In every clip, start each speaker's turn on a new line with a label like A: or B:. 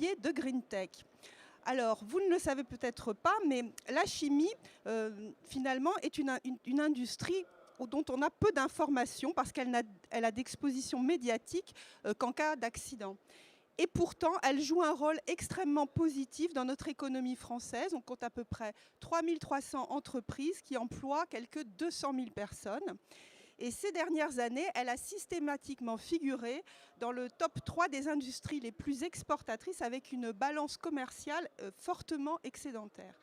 A: levier de Green Tech. Alors, vous ne le savez peut-être pas, mais la chimie, finalement, est une industrie dont on a peu d'informations parce qu'elle a d'exposition médiatique qu'en cas d'accident. Et pourtant, elle joue un rôle extrêmement positif dans notre économie française. On compte à peu près 3300 entreprises qui emploient quelques 200 000 personnes. Et ces dernières années, elle a systématiquement figuré dans le top 3 des industries les plus exportatrices avec une balance commerciale fortement excédentaire.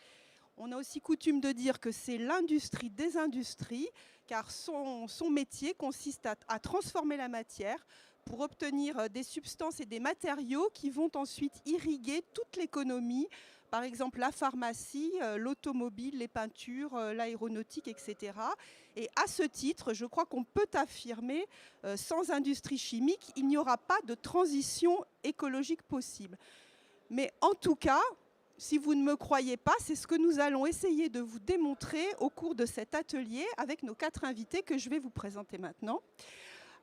A: On a aussi coutume de dire que c'est l'industrie des industries, car son métier consiste à transformer la matière pour obtenir des substances et des matériaux qui vont ensuite irriguer toute l'économie, par exemple la pharmacie, l'automobile, les peintures, l'aéronautique, etc. Et à ce titre, je crois qu'on peut affirmer, sans industrie chimique, il n'y aura pas de transition écologique possible. Mais en tout cas, si vous ne me croyez pas, c'est ce que nous allons essayer de vous démontrer au cours de cet atelier avec nos 4 invités que je vais vous présenter maintenant.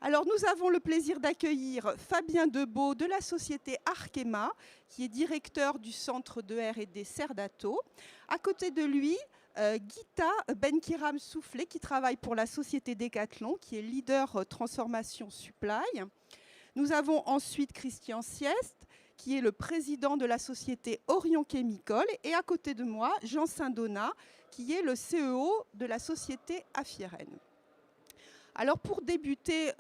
A: Alors, nous avons le plaisir d'accueillir Fabien Debeau de la société Arkema, qui est directeur du centre de R&D Cerdato. À côté de lui, Gita Benkiram Soufflé, qui travaille pour la société Decathlon, qui est leader transformation supply. Nous avons ensuite Christian Siest, qui est le président de la société Orion Chemical, et à côté de moi, Jean Saint-Donat, qui est le CEO de la société Afieren. Alors pour débuter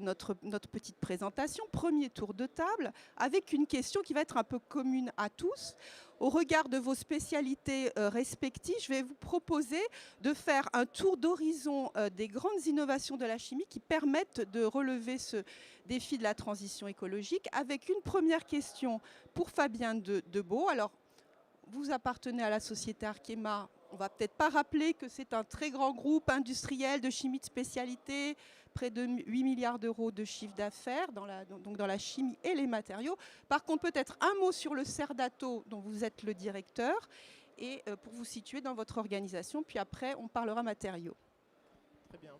A: notre petite présentation, premier tour de table, avec une question qui va être un peu commune à tous. Au regard de vos spécialités respectives, je vais vous proposer de faire un tour d'horizon des grandes innovations de la chimie qui permettent de relever ce défi de la transition écologique, avec une première question pour Fabien Debeau. Alors, vous appartenez à la société Arkema. On ne va peut-être pas rappeler que c'est un très grand groupe industriel de chimie de spécialité, près de 8 milliards d'euros de chiffre d'affaires dans la chimie et les matériaux. Par contre, peut-être un mot sur le Cerdato, dont vous êtes le directeur, et pour vous situer dans votre organisation. Puis après, on parlera matériaux.
B: Très bien.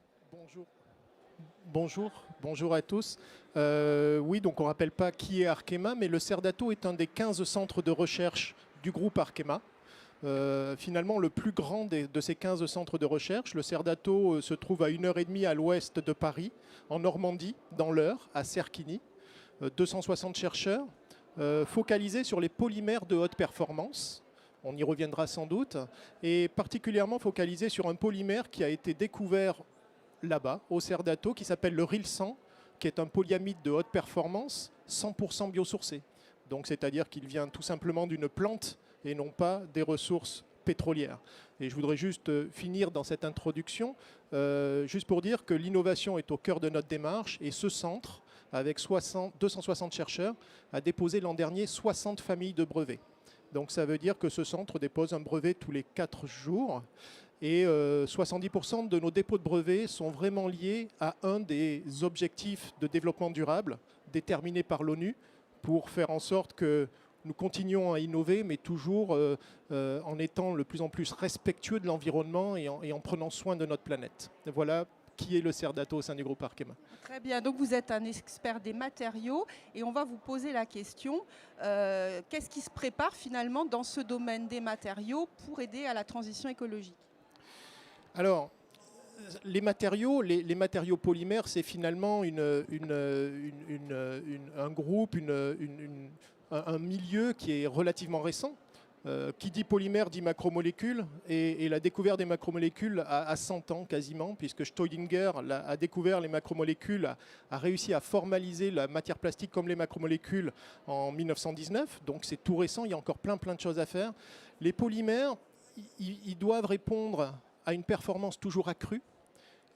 B: Bonjour à tous. Oui, donc on ne rappelle pas qui est Arkema, mais le Cerdato est un des 15 centres de recherche du groupe Arkema. Finalement, le plus grand de ces 15 centres de recherche, le Cerdato se trouve à 1h30 à l'ouest de Paris, en Normandie, dans l'Eure, à Cerquigny. 260 chercheurs focalisés sur les polymères de haute performance. On y reviendra sans doute. Et particulièrement focalisés sur un polymère qui a été découvert là-bas, au Cerdato, qui s'appelle le Rilsan, qui est un polyamide de haute performance 100% biosourcé. Donc, c'est-à-dire qu'il vient tout simplement d'une plante et non pas des ressources pétrolières. Et je voudrais juste finir dans cette introduction, juste pour dire que l'innovation est au cœur de notre démarche, et ce centre, avec 260 chercheurs, a déposé l'an dernier 60 familles de brevets. Donc ça veut dire que ce centre dépose un brevet tous les 4 jours, et 70% de nos dépôts de brevets sont vraiment liés à un des objectifs de développement durable déterminés par l'ONU, pour faire en sorte que nous continuons à innover, mais toujours en étant de plus en plus respectueux de l'environnement et en prenant soin de notre planète. Voilà qui est le Cerdato au sein du groupe Arkema.
A: Très bien, donc vous êtes un expert des matériaux et on va vous poser la question, qu'est-ce qui se prépare finalement dans ce domaine des matériaux pour aider à la transition écologique?
B: Alors, les matériaux polymères, c'est finalement un groupe, un milieu qui est relativement récent. Qui dit polymère dit macromolécules, et la découverte des macromolécules a 100 ans quasiment, puisque Staudinger a découvert les macromolécules, a réussi à formaliser la matière plastique comme les macromolécules en 1919, donc c'est tout récent, il y a encore plein de choses à faire. Les polymères, ils doivent répondre à une performance toujours accrue,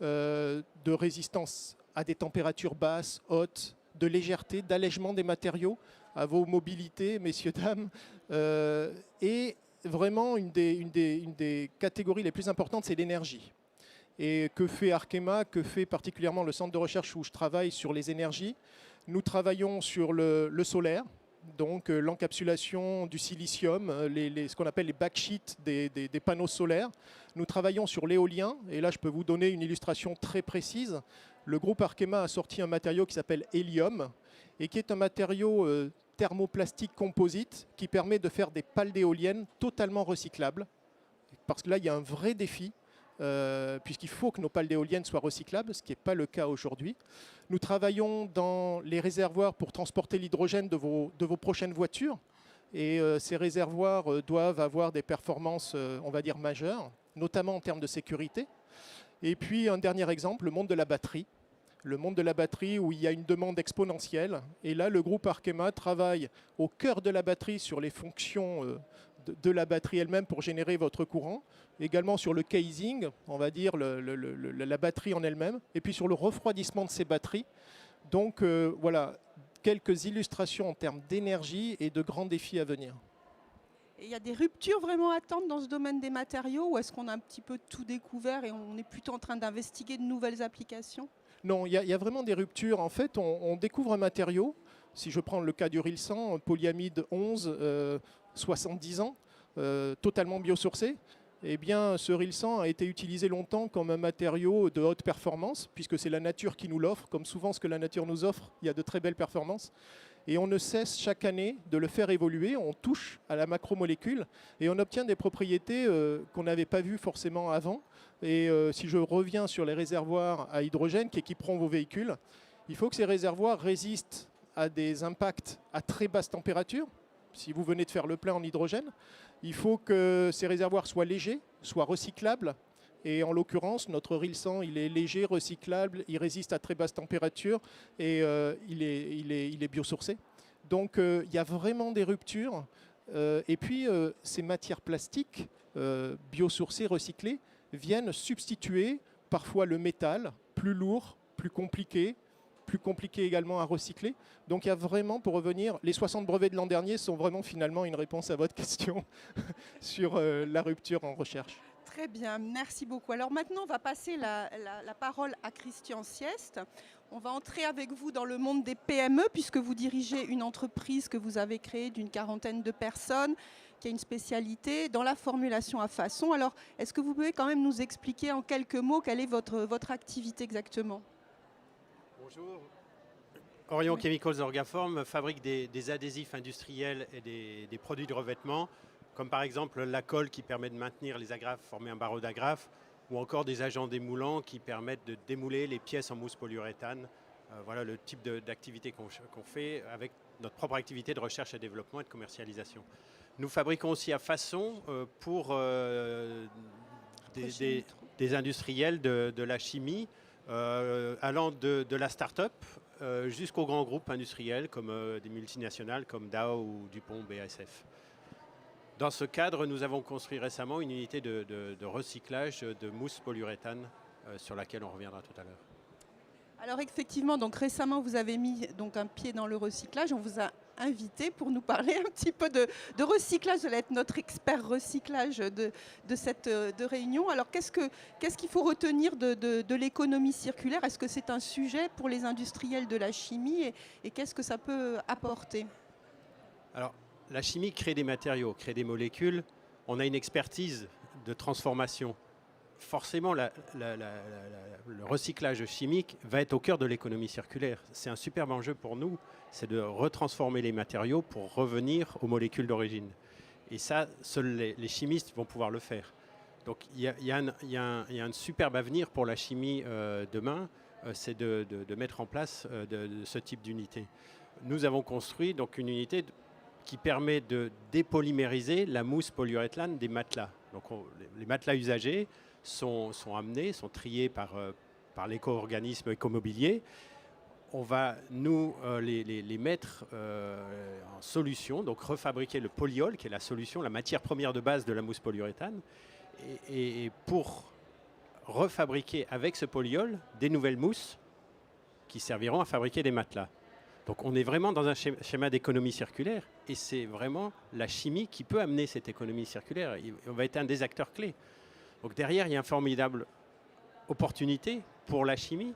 B: de résistance à des températures basses, hautes, de légèreté, d'allègement des matériaux, à vos mobilités, messieurs, dames. Et vraiment, une des catégories les plus importantes, c'est l'énergie. Et que fait Arkema, que fait particulièrement le centre de recherche où je travaille sur les énergies? Nous travaillons sur le solaire, donc l'encapsulation du silicium, ce qu'on appelle les backsheets des panneaux solaires. Nous travaillons sur l'éolien, et là je peux vous donner une illustration très précise. Le groupe Arkema a sorti un matériau qui s'appelle Hélium, et qui est un matériau thermoplastique composite qui permet de faire des pales d'éoliennes totalement recyclables. Parce que là, il y a un vrai défi, puisqu'il faut que nos pales d'éoliennes soient recyclables, ce qui n'est pas le cas aujourd'hui. Nous travaillons dans les réservoirs pour transporter l'hydrogène de vos prochaines voitures. Et ces réservoirs doivent avoir des performances, on va dire, majeures, notamment en termes de sécurité. Et puis, un dernier exemple, le monde de la batterie. Le monde de la batterie où il y a une demande exponentielle. Et là, le groupe Arkema travaille au cœur de la batterie sur les fonctions de la batterie elle-même pour générer votre courant. Également sur le casing, on va dire la batterie en elle-même. Et puis sur le refroidissement de ces batteries. Donc voilà, quelques illustrations en termes d'énergie et de grands défis à venir.
A: Et il y a des ruptures vraiment à attendre dans ce domaine des matériaux ou est-ce qu'on a un petit peu tout découvert et on est plutôt en train d'investiguer de nouvelles applications?
B: Non, il y a vraiment des ruptures. En fait, on découvre un matériau. Si je prends le cas du Rilsan, polyamide 11, 70 ans, totalement biosourcé. Eh bien, ce Rilsan a été utilisé longtemps comme un matériau de haute performance, puisque c'est la nature qui nous l'offre. Comme souvent, ce que la nature nous offre, il y a de très belles performances. Et on ne cesse chaque année de le faire évoluer. On touche à la macromolécule et on obtient des propriétés qu'on n'avait pas vues forcément avant. Et si je reviens sur les réservoirs à hydrogène qui équiperont vos véhicules, il faut que ces réservoirs résistent à des impacts à très basse température. Si vous venez de faire le plein en hydrogène, il faut que ces réservoirs soient légers, soient recyclables. Et en l'occurrence, notre Rilsan, il est léger, recyclable, il résiste à très basse température et il est biosourcé. Donc il y a vraiment des ruptures. Et puis ces matières plastiques biosourcées, recyclées, viennent substituer parfois le métal, plus lourd, plus compliqué également à recycler. Donc il y a vraiment, pour revenir, les 60 brevets de l'an dernier sont vraiment finalement une réponse à votre question sur la rupture en recherche.
A: Très bien, merci beaucoup. Alors maintenant, on va passer la parole à Christian Siest. On va entrer avec vous dans le monde des PME, puisque vous dirigez une entreprise que vous avez créée d'une 40aine de personnes, qui a une spécialité dans la formulation à façon. Alors, est-ce que vous pouvez quand même nous expliquer en quelques mots quelle est votre activité exactement?
C: Bonjour. Orion Chemicals Orgaform fabrique des adhésifs industriels et des produits de revêtement, comme par exemple la colle qui permet de maintenir les agrafes, former un barreau d'agrafes, ou encore des agents démoulants qui permettent de démouler les pièces en mousse polyuréthane. Voilà le type d'activité qu'on fait avec notre propre activité de recherche et développement et de commercialisation. Nous fabriquons aussi à façon pour des industriels de la chimie, allant de la start-up jusqu'aux grands groupes industriels comme des multinationales comme Dow ou Dupont, BASF. Dans ce cadre, nous avons construit récemment une unité de recyclage de mousse polyuréthane sur laquelle on reviendra tout à l'heure.
A: Alors effectivement, donc récemment, vous avez mis donc un pied dans le recyclage. On vous a invité pour nous parler un petit peu de recyclage. Vous allez être notre expert recyclage de cette réunion. Alors qu'est-ce qu'il faut retenir de l'économie circulaire? Est-ce que c'est un sujet pour les industriels de la chimie et qu'est-ce que ça peut apporter?
C: Alors, la chimie crée des matériaux, crée des molécules. On a une expertise de transformation. Forcément, le recyclage chimique va être au cœur de l'économie circulaire. C'est un superbe enjeu pour nous, c'est de retransformer les matériaux pour revenir aux molécules d'origine. Et ça, seuls les chimistes vont pouvoir le faire. Donc il y a un superbe avenir pour la chimie demain, c'est de mettre en place de ce type d'unité. Nous avons construit donc une unité qui permet de dépolymériser la mousse polyuréthane des matelas. Donc les matelas usagés sont amenés, sont triés par l'éco-organisme écomobilier. On va nous les mettre en solution, donc refabriquer le polyol, qui est la solution, la matière première de base de la mousse polyuréthane, et pour refabriquer avec ce polyol des nouvelles mousses qui serviront à fabriquer des matelas. Donc on est vraiment dans un schéma d'économie circulaire et c'est vraiment la chimie qui peut amener cette économie circulaire. On va être un des acteurs clés. Donc derrière, il y a une formidable opportunité pour la chimie.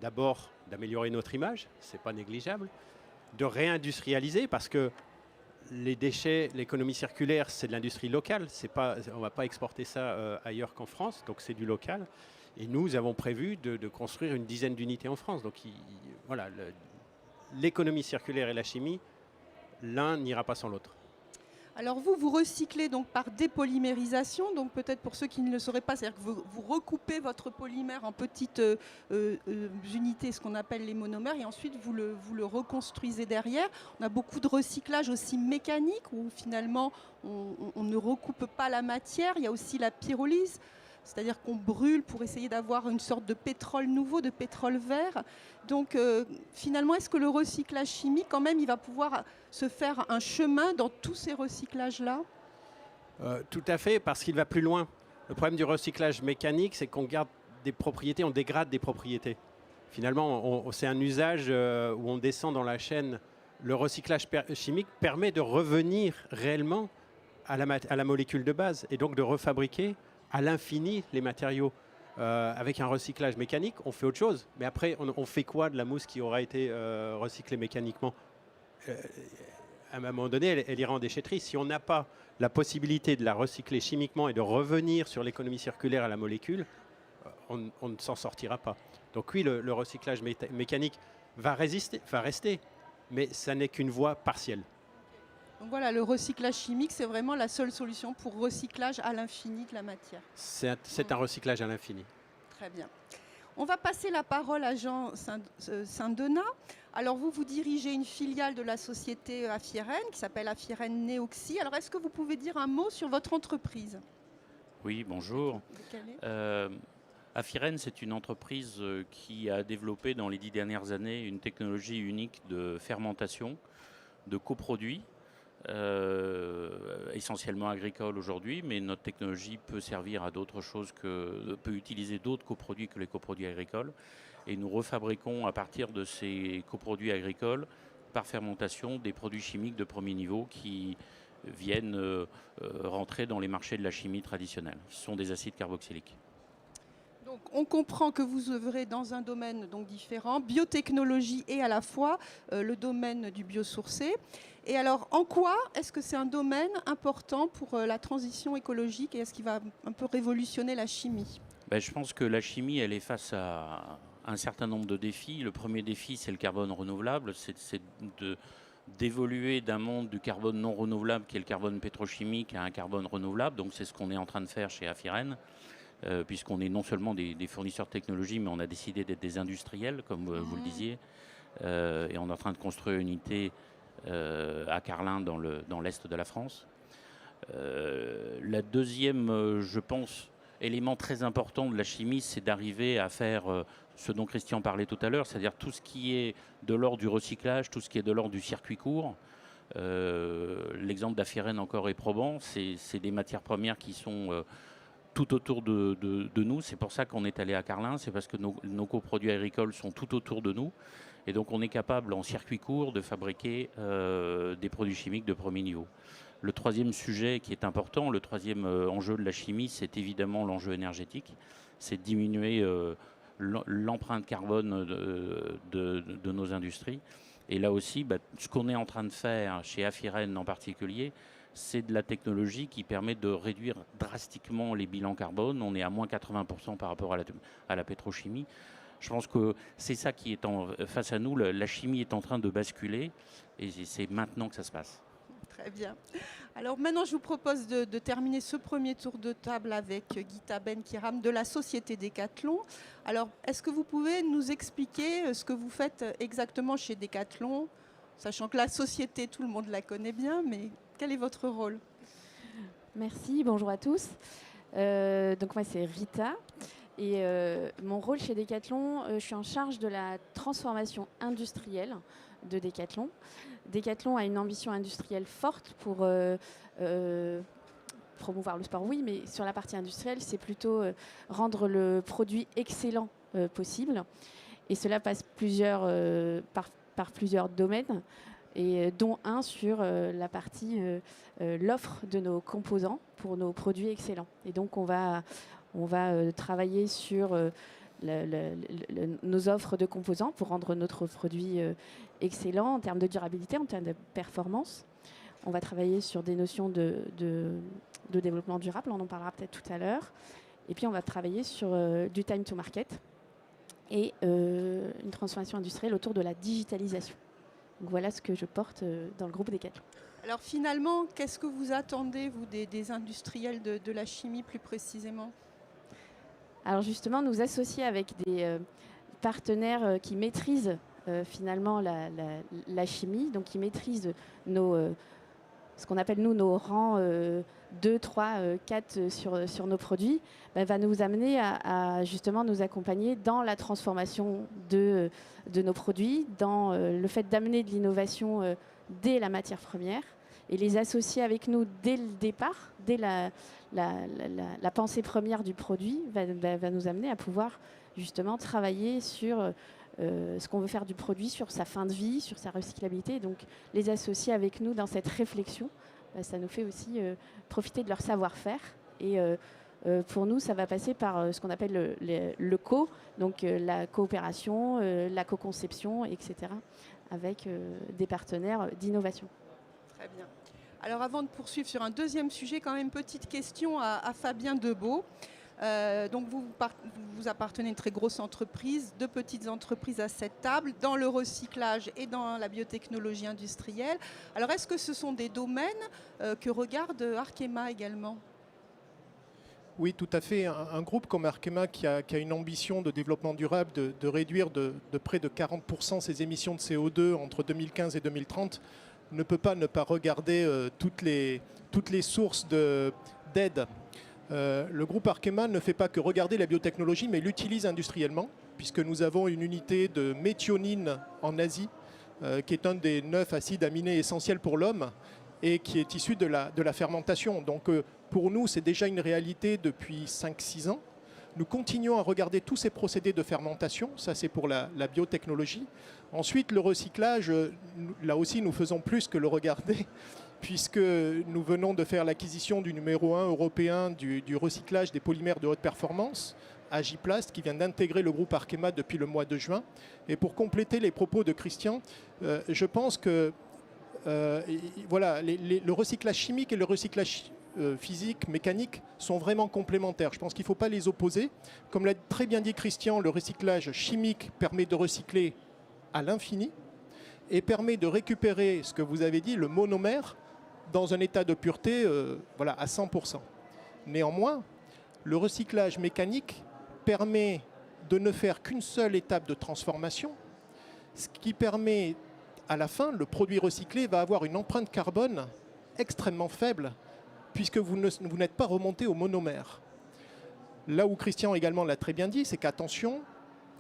C: D'abord, d'améliorer notre image, ce n'est pas négligeable. De réindustrialiser parce que les déchets, l'économie circulaire, c'est de l'industrie locale. On ne va pas exporter ça ailleurs qu'en France, donc c'est du local. Et nous avons prévu de construire une dizaine d'unités en France. Donc voilà, l'économie circulaire et la chimie l'un n'ira pas sans l'autre.
A: Alors vous recyclez donc par dépolymérisation, donc peut-être pour ceux qui ne le sauraient pas, c'est-à-dire que vous recoupez votre polymère en petites unités, ce qu'on appelle les monomères, et ensuite vous le reconstruisez derrière. On a beaucoup de recyclage aussi mécanique, où finalement on ne recoupe pas la matière. Il y a aussi la pyrolyse, c'est-à-dire qu'on brûle pour essayer d'avoir une sorte de pétrole nouveau, de pétrole vert. Donc finalement, est-ce que le recyclage chimique, quand même, il va pouvoir se faire un chemin dans tous ces recyclages-là?
C: Tout à fait, parce qu'il va plus loin. Le problème du recyclage mécanique, c'est qu'on garde des propriétés, on dégrade des propriétés. Finalement, c'est un usage où on descend dans la chaîne. Le recyclage chimique permet de revenir réellement à la molécule de base et donc de refabriquer à l'infini les matériaux. Avec un recyclage mécanique, on fait autre chose. Mais après, on fait quoi de la mousse qui aura été recyclée mécaniquement? À un moment donné, elle ira en déchetterie. Si on n'a pas la possibilité de la recycler chimiquement et de revenir sur l'économie circulaire à la molécule, on ne s'en sortira pas. Donc oui, le recyclage mécanique va rester, mais ça n'est qu'une voie partielle.
A: Donc voilà, le recyclage chimique, c'est vraiment la seule solution pour recyclage à l'infini de la matière.
C: C'est un recyclage à l'infini.
A: Très bien. On va passer la parole à Jean Saint-Donat. Alors vous dirigez une filiale de la société Affiren qui s'appelle Affiren Neoxy. Alors est-ce que vous pouvez dire un mot sur votre entreprise?
D: Oui, bonjour. Affiren, c'est une entreprise qui a développé dans les 10 dernières années une technologie unique de fermentation de coproduits, essentiellement agricoles aujourd'hui, mais notre technologie peut servir à d'autres choses, peut utiliser d'autres coproduits que les coproduits agricoles. Et nous refabriquons à partir de ces coproduits agricoles, par fermentation, des produits chimiques de premier niveau qui viennent rentrer dans les marchés de la chimie traditionnelle. Ce sont des acides carboxyliques.
A: Donc, on comprend que vous œuvrez dans un domaine donc différent, biotechnologie et à la fois le domaine du biosourcé. Et alors, en quoi est-ce que c'est un domaine important pour la transition écologique et est-ce qu'il va un peu révolutionner la chimie?
D: Je pense que la chimie, elle est face à un certain nombre de défis. Le premier défi, c'est le carbone renouvelable, c'est d'évoluer d'un monde du carbone non renouvelable, qui est le carbone pétrochimique, à un carbone renouvelable. Donc c'est ce qu'on est en train de faire chez Affiren. Puisqu'on est non seulement des fournisseurs de technologie, mais on a décidé d'être des industriels, comme vous le disiez. Et on est en train de construire une unité à Carlin, dans l'est de la France. La deuxième, je pense, élément très important de la chimie, c'est d'arriver à faire ce dont Christian parlait tout à l'heure, c'est-à-dire tout ce qui est de l'ordre du recyclage, tout ce qui est de l'ordre du circuit court. L'exemple d'Affiren encore est probant, c'est des matières premières qui sont tout autour de nous. C'est pour ça qu'on est allé à Carlin, c'est parce que nos coproduits agricoles sont tout autour de nous. Et donc on est capable en circuit court de fabriquer des produits chimiques de premier niveau. Le troisième sujet qui est important, le troisième enjeu de la chimie, c'est évidemment l'enjeu énergétique. C'est diminuer l'empreinte carbone de nos industries. Et là aussi, ce qu'on est en train de faire chez Affiren en particulier, c'est de la technologie qui permet de réduire drastiquement les bilans carbone. On est à moins 80% par rapport à la pétrochimie. Je pense que c'est ça qui est face à nous. La chimie est en train de basculer et c'est maintenant que ça se passe.
A: Très bien. Alors maintenant, je vous propose de terminer ce premier tour de table avec Gita Ben-Kiram de la société Decathlon. Alors, est-ce que vous pouvez nous expliquer ce que vous faites exactement chez Decathlon, sachant que la société, tout le monde la connaît bien, mais quel est votre rôle?
E: Merci, bonjour à tous. Donc moi, c'est Rita. Et mon rôle chez Decathlon, je suis en charge de la transformation industrielle de Decathlon. Decathlon a une ambition industrielle forte pour promouvoir le sport, oui, mais sur la partie industrielle, c'est plutôt rendre le produit excellent possible. Et cela passe par plusieurs domaines, et dont un sur la partie l'offre de nos composants pour nos produits excellents. Et donc on va travailler sur nos offres de composants pour rendre notre produit excellent en termes de durabilité, en termes de performance. On va travailler sur des notions de développement durable, on en parlera peut-être tout à l'heure. Et puis on va travailler sur du time to market et une transformation industrielle autour de la digitalisation. Donc voilà ce que je porte dans le groupe Decathlon.
A: Alors finalement, qu'est-ce que vous attendez, vous, des industriels de la chimie plus précisément?
E: Alors justement, nous associer avec des partenaires qui maîtrisent finalement la chimie, donc qui maîtrisent ce qu'on appelle nous nos rangs 2, 3, 4 sur nos produits, va nous amener à justement nous accompagner dans la transformation de nos produits, dans le fait d'amener de l'innovation dès la matière première et les associer avec nous dès le départ, dès la pensée première du produit, va nous amener à pouvoir justement travailler sur ce qu'on veut faire du produit, sur sa fin de vie, sur sa recyclabilité. Donc les associer avec nous dans cette réflexion, ça nous fait aussi profiter de leur savoir-faire. Et pour nous, ça va passer par ce qu'on appelle le co, donc la coopération, la co-conception, etc., avec des partenaires d'innovation.
A: Très bien. Alors avant de poursuivre sur un deuxième sujet, quand même petite question à Fabien Debeau. Donc vous appartenez à une très grosse entreprise, 2 petites entreprises à cette table, dans le recyclage et dans la biotechnologie industrielle. Alors est-ce que ce sont des domaines que regarde Arkema également?
B: Oui, tout à fait. Un groupe comme Arkema qui a une ambition de développement durable de réduire de près de 40% ses émissions de CO2 entre 2015 et 2030 ne peut pas ne pas regarder toutes les sources d'aide. Le groupe Arkema ne fait pas que regarder la biotechnologie, mais l'utilise industriellement, puisque nous avons une unité de méthionine en Asie, qui est un des 9 acides aminés essentiels pour l'homme, et qui est issu de la fermentation. Donc pour nous, c'est déjà une réalité depuis 5-6 ans. Nous continuons à regarder tous ces procédés de fermentation, ça c'est pour la biotechnologie. Ensuite, le recyclage, là aussi nous faisons plus que le regarder, puisque nous venons de faire l'acquisition du numéro 1 européen du recyclage des polymères de haute performance, Agiplast, qui vient d'intégrer le groupe Arkema depuis le mois de juin. Et pour compléter les propos de Christian, je pense que voilà, le recyclage chimique et le recyclage physique, mécanique sont vraiment complémentaires. Je pense qu'il ne faut pas les opposer. Comme l'a très bien dit Christian, le recyclage chimique permet de recycler à l'infini et permet de récupérer, ce que vous avez dit, le monomère dans un état de pureté voilà, à 100%. Néanmoins, le recyclage mécanique permet de ne faire qu'une seule étape de transformation, ce qui permet, à la fin, le produit recyclé va avoir une empreinte carbone extrêmement faible, puisque vous n'êtes pas remonté au monomère. Là où Christian également l'a très bien dit, c'est qu'attention,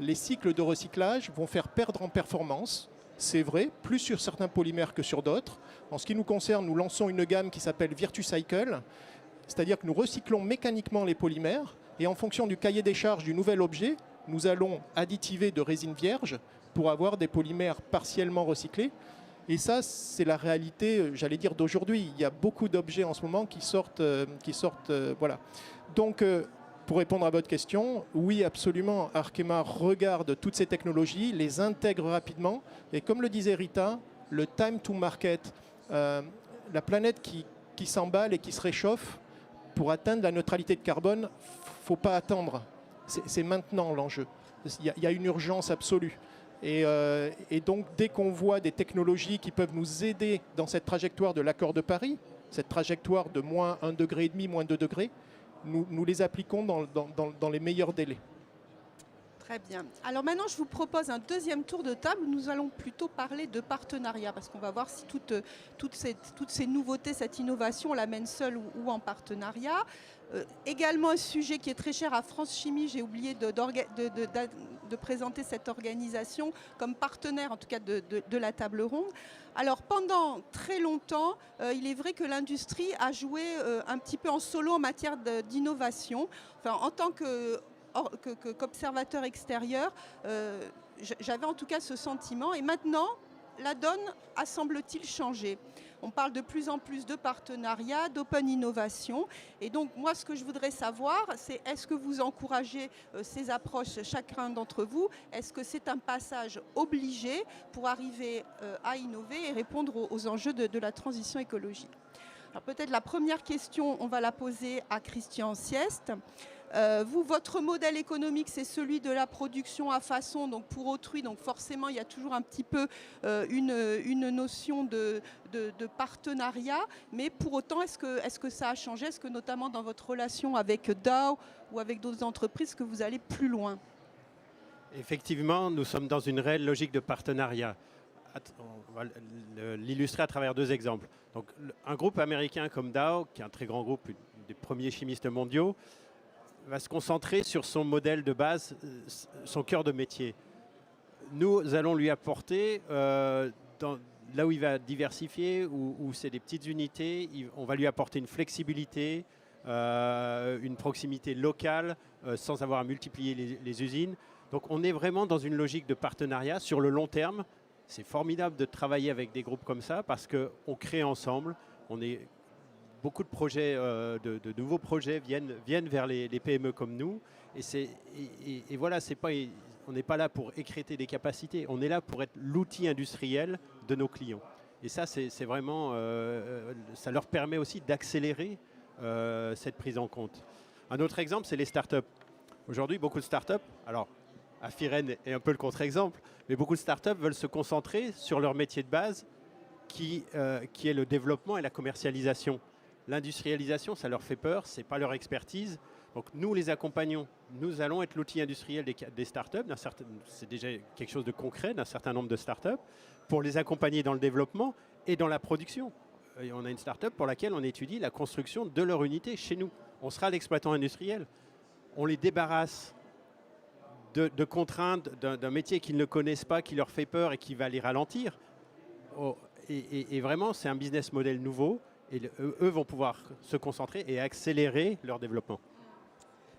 B: les cycles de recyclage vont faire perdre en performance. C'est vrai, plus sur certains polymères que sur d'autres. En ce qui nous concerne, nous lançons une gamme qui s'appelle VirtuCycle, c'est-à-dire que nous recyclons mécaniquement les polymères et en fonction du cahier des charges du nouvel objet, nous allons additiver de résine vierge pour avoir des polymères partiellement recyclés. Et ça, c'est la réalité, j'allais dire, d'aujourd'hui. Il y a beaucoup d'objets en ce moment qui sortent voilà. Donc, pour répondre à votre question, oui, absolument, Arkema regarde toutes ces technologies, les intègre rapidement. Et comme le disait Rita, le time to market, la planète qui s'emballe et qui se réchauffe, pour atteindre la neutralité de carbone, il ne faut pas attendre. C'est maintenant l'enjeu. Il y a une urgence absolue. Et donc, dès qu'on voit des technologies qui peuvent nous aider dans cette trajectoire de l'accord de Paris, cette trajectoire de moins 1,5 degré, moins 2 degrés, nous les appliquons dans les meilleurs délais.
A: Très bien. Alors maintenant, je vous propose un deuxième tour de table où nous allons plutôt parler de partenariat, parce qu'on va voir si toutes ces nouveautés, cette innovation, on l'amène seule ou en partenariat. Également un sujet qui est très cher à France Chimie, j'ai oublié de présenter cette organisation comme partenaire, en tout cas de la table ronde. Alors pendant très longtemps, il est vrai que l'industrie a joué un petit peu en solo en matière d'innovation. Enfin, en tant qu'observateur extérieur, j'avais en tout cas ce sentiment. Et maintenant, la donne a, semble-t-il, changé. On parle de plus en plus de partenariats, d'open innovation. Et donc, moi, ce que je voudrais savoir, c'est est-ce que vous encouragez ces approches, chacun d'entre vous? Est-ce que c'est un passage obligé pour arriver à innover et répondre aux enjeux de la transition écologique? Alors, peut-être la première question, on va la poser à Christian Siest. Vous, votre modèle économique, c'est celui de la production à façon, donc pour autrui. Donc forcément, il y a toujours un petit peu une notion de partenariat. Mais pour autant, est-ce que ça a changé? Est-ce que notamment dans votre relation avec Dow ou avec d'autres entreprises, que vous allez plus loin?
C: Effectivement, nous sommes dans une réelle logique de partenariat. On va l'illustrer à travers 2 exemples. Donc, un groupe américain comme Dow, qui est un très grand groupe, des premiers chimistes mondiaux, va se concentrer sur son modèle de base, son cœur de métier. Nous allons lui apporter, là où il va diversifier, où c'est des petites unités, on va lui apporter une flexibilité, une proximité locale, sans avoir à multiplier les usines. Donc on est vraiment dans une logique de partenariat sur le long terme. C'est formidable de travailler avec des groupes comme ça parce qu'on crée ensemble. Beaucoup de projets, de nouveaux projets viennent vers les PME comme nous. Et voilà, on n'est pas là pour écrêter des capacités. On est là pour être l'outil industriel de nos clients. Et ça, c'est vraiment, ça leur permet aussi d'accélérer cette prise en compte. Un autre exemple, c'est les startups. Aujourd'hui, beaucoup de startups, alors Afiren est un peu le contre-exemple, mais beaucoup de startups veulent se concentrer sur leur métier de base qui est le développement et la commercialisation. L'industrialisation, ça leur fait peur, ce n'est pas leur expertise. Donc nous les accompagnons. Nous allons être l'outil industriel des startups. C'est déjà quelque chose de concret d'un certain nombre de startups pour les accompagner dans le développement et dans la production. Et on a une startup pour laquelle on étudie la construction de leur unité chez nous. On sera l'exploitant industriel. On les débarrasse de contraintes d'un métier qu'ils ne connaissent pas, qui leur fait peur et qui va les ralentir. Et vraiment, c'est un business model nouveau. Et eux vont pouvoir se concentrer et accélérer leur développement.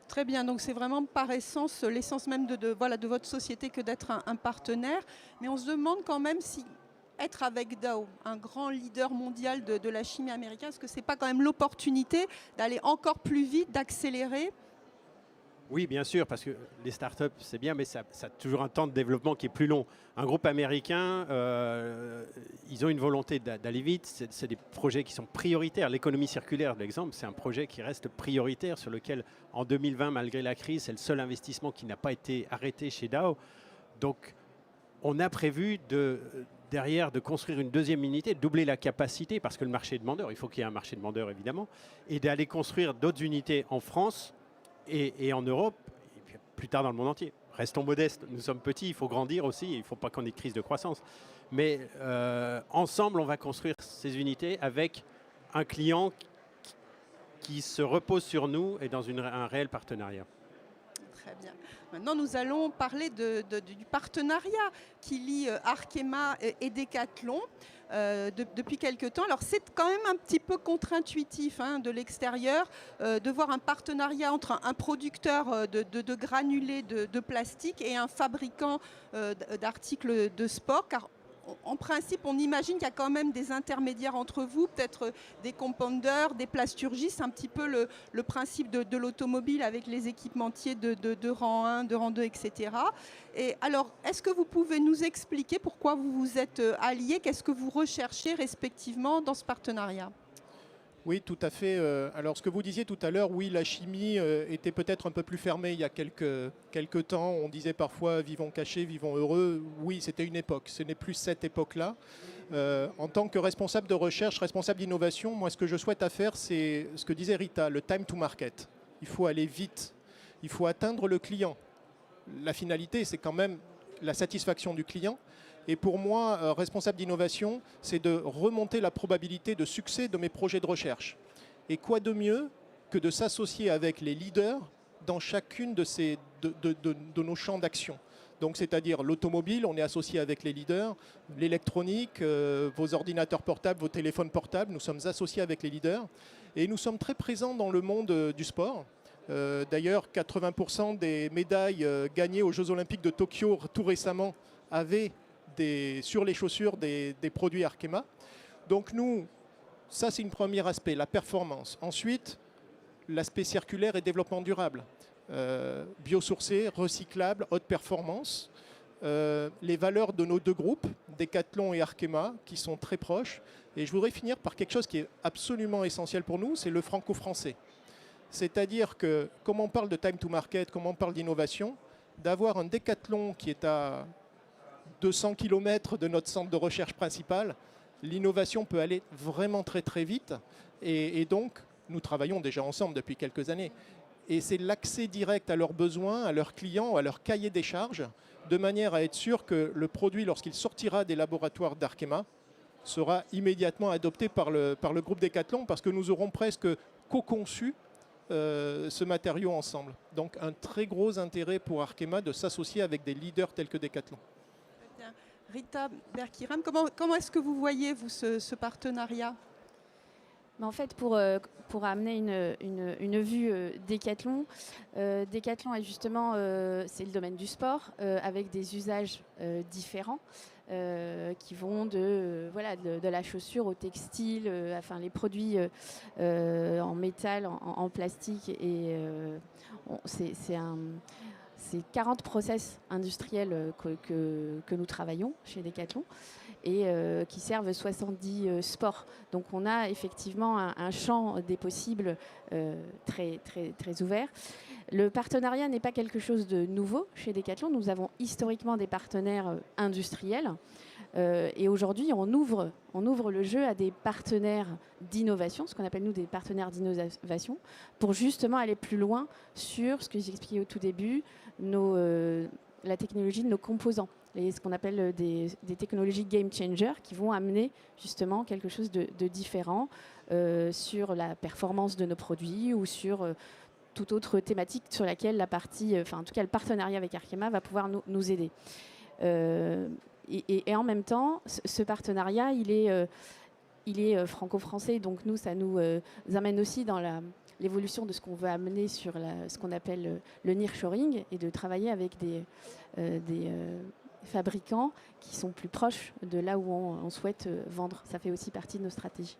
A: Très bien, donc c'est vraiment par essence, l'essence même de votre société que d'être un partenaire. Mais on se demande quand même si être avec Dow, un grand leader mondial de la chimie américaine, est-ce que ce n'est pas quand même l'opportunité d'aller encore plus vite, d'accélérer?
C: Oui, bien sûr, parce que les startups, c'est bien, mais ça a toujours un temps de développement qui est plus long. Un groupe américain, ils ont une volonté d'aller vite. C'est des projets qui sont prioritaires. L'économie circulaire, par exemple, c'est un projet qui reste prioritaire, sur lequel, en 2020, malgré la crise, c'est le seul investissement qui n'a pas été arrêté chez Dow. Donc, on a prévu derrière de construire une deuxième unité, de doubler la capacité, parce que le marché est demandeur, il faut qu'il y ait un marché demandeur, évidemment, et d'aller construire d'autres unités en France, et en Europe, et puis plus tard dans le monde entier. Restons modestes, nous sommes petits, il faut grandir aussi, il ne faut pas qu'on ait de crise de croissance. Mais ensemble, on va construire ces unités avec un client qui se repose sur nous et dans un réel partenariat.
A: Très bien. Maintenant, nous allons parler du partenariat qui lie Arkema et Decathlon depuis quelques temps. Alors, c'est quand même un petit peu contre-intuitif de l'extérieur de voir un partenariat entre un producteur de granulés de plastique et un fabricant d'articles de sport, car en principe, on imagine qu'il y a quand même des intermédiaires entre vous, peut-être des compounders, des plasturgistes, un petit peu le principe de l'automobile avec les équipementiers de rang 1, de rang 2, etc. Et alors, est-ce que vous pouvez nous expliquer pourquoi vous vous êtes alliés? Qu'est-ce que vous recherchez respectivement dans ce partenariat?
B: Oui, tout à fait. Alors, ce que vous disiez tout à l'heure, oui, la chimie était peut-être un peu plus fermée il y a quelques temps. On disait parfois « vivons cachés, vivons heureux ». Oui, c'était une époque. Ce n'est plus cette époque-là. En tant que responsable de recherche, responsable d'innovation, moi, ce que je souhaite faire, c'est ce que disait Rita, le time to market. Il faut aller vite. Il faut atteindre le client. La finalité, c'est quand même la satisfaction du client. Et pour moi, responsable d'innovation, c'est de remonter la probabilité de succès de mes projets de recherche. Et quoi de mieux que de s'associer avec les leaders dans chacune de nos champs d'action. Donc, c'est-à-dire l'automobile, on est associé avec les leaders, l'électronique, vos ordinateurs portables, vos téléphones portables, nous sommes associés avec les leaders. Et nous sommes très présents dans le monde du sport. D'ailleurs, 80% des médailles gagnées aux Jeux Olympiques de Tokyo tout récemment avaient sur les chaussures des produits Arkema. Donc nous, ça c'est un premier aspect, la performance. Ensuite, l'aspect circulaire et développement durable. Biosourcé, recyclable, haute performance. Les valeurs de nos deux groupes, Decathlon et Arkema, qui sont très proches. Et je voudrais finir par quelque chose qui est absolument essentiel pour nous, c'est le franco-français. C'est-à-dire que, comme on parle de time to market, comme on parle d'innovation, d'avoir un décathlon qui est à 200 km de notre centre de recherche principal, l'innovation peut aller vraiment très très vite. Et donc, nous travaillons déjà ensemble depuis quelques années. Et c'est l'accès direct à leurs besoins, à leurs clients, à leur cahier des charges, de manière à être sûr que le produit, lorsqu'il sortira des laboratoires d'Arkema, sera immédiatement adopté par le groupe Decathlon, parce que nous aurons presque co-conçu ce matériau ensemble. Donc un très gros intérêt pour Arkema de s'associer avec des leaders tels que Decathlon.
A: Bien. Rita Berkiram, comment est-ce que vous voyez, vous, ce partenariat ?
E: Mais en fait, pour amener une vue Decathlon, Decathlon est justement, c'est le domaine du sport, avec des usages différents. Qui vont de la chaussure au textile, enfin les produits en métal, en plastique. Et c'est 40 process industriels que nous travaillons chez Decathlon et qui servent 70 sports. Donc on a effectivement un champ des possibles très, très, très ouvert. Le partenariat n'est pas quelque chose de nouveau chez Decathlon. Nous avons historiquement des partenaires industriels. Et aujourd'hui, on ouvre le jeu à des partenaires d'innovation, ce qu'on appelle nous des partenaires d'innovation, pour justement aller plus loin sur ce que j'expliquais au tout début, la technologie de nos composants, ce qu'on appelle des technologies game changer qui vont amener justement quelque chose de différent sur la performance de nos produits ou sur toute autre thématique sur laquelle en tout cas le partenariat avec Arkema va pouvoir nous aider. Et en même temps, ce partenariat, il est franco-français, donc nous, ça nous amène aussi dans l'évolution de ce qu'on veut amener sur ce qu'on appelle le nearshoring et de travailler avec des fabricants qui sont plus proches de là où on souhaite vendre. Ça fait aussi partie de nos stratégies.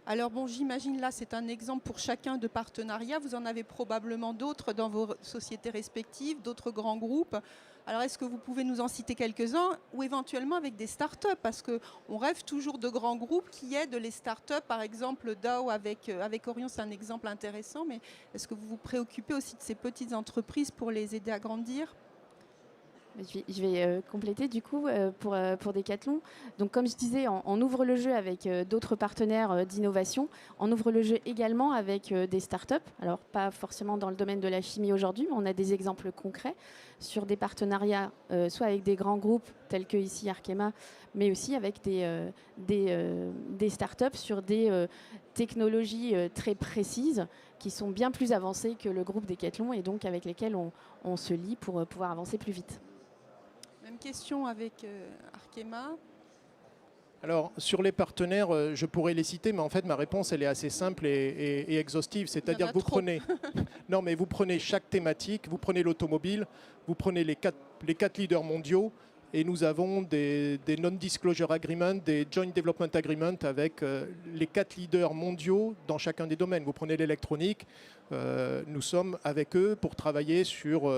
A: Alors bon, j'imagine là, c'est un exemple pour chacun de partenariat. Vous en avez probablement d'autres dans vos sociétés respectives, d'autres grands groupes. Alors est-ce que vous pouvez nous en citer quelques-uns ou éventuellement avec des startups? Parce qu'on rêve toujours de grands groupes qui aident les startups. Par exemple, Dow avec Orion, c'est un exemple intéressant. Mais est-ce que vous vous préoccupez aussi de ces petites entreprises pour les aider à grandir?
E: Je vais compléter du coup pour Decathlon. Donc comme je disais, on ouvre le jeu avec d'autres partenaires d'innovation. On ouvre le jeu également avec des startups. Alors pas forcément dans le domaine de la chimie aujourd'hui, mais on a des exemples concrets sur des partenariats, soit avec des grands groupes tels que ici Arkema, mais aussi avec des startups sur des technologies très précises qui sont bien plus avancées que le groupe Decathlon et donc avec lesquelles on se lie pour pouvoir avancer plus vite.
A: Même question avec Arkema.
B: Alors, sur les partenaires, je pourrais les citer, mais en fait, ma réponse, elle est assez simple et exhaustive. C'est-à-dire que vous prenez... Non, mais vous prenez chaque thématique, vous prenez l'automobile, vous prenez les quatre leaders mondiaux, et nous avons des non-disclosure agreements, des joint development agreements avec les 4 leaders mondiaux dans chacun des domaines. Vous prenez l'électronique, nous sommes avec eux pour travailler sur...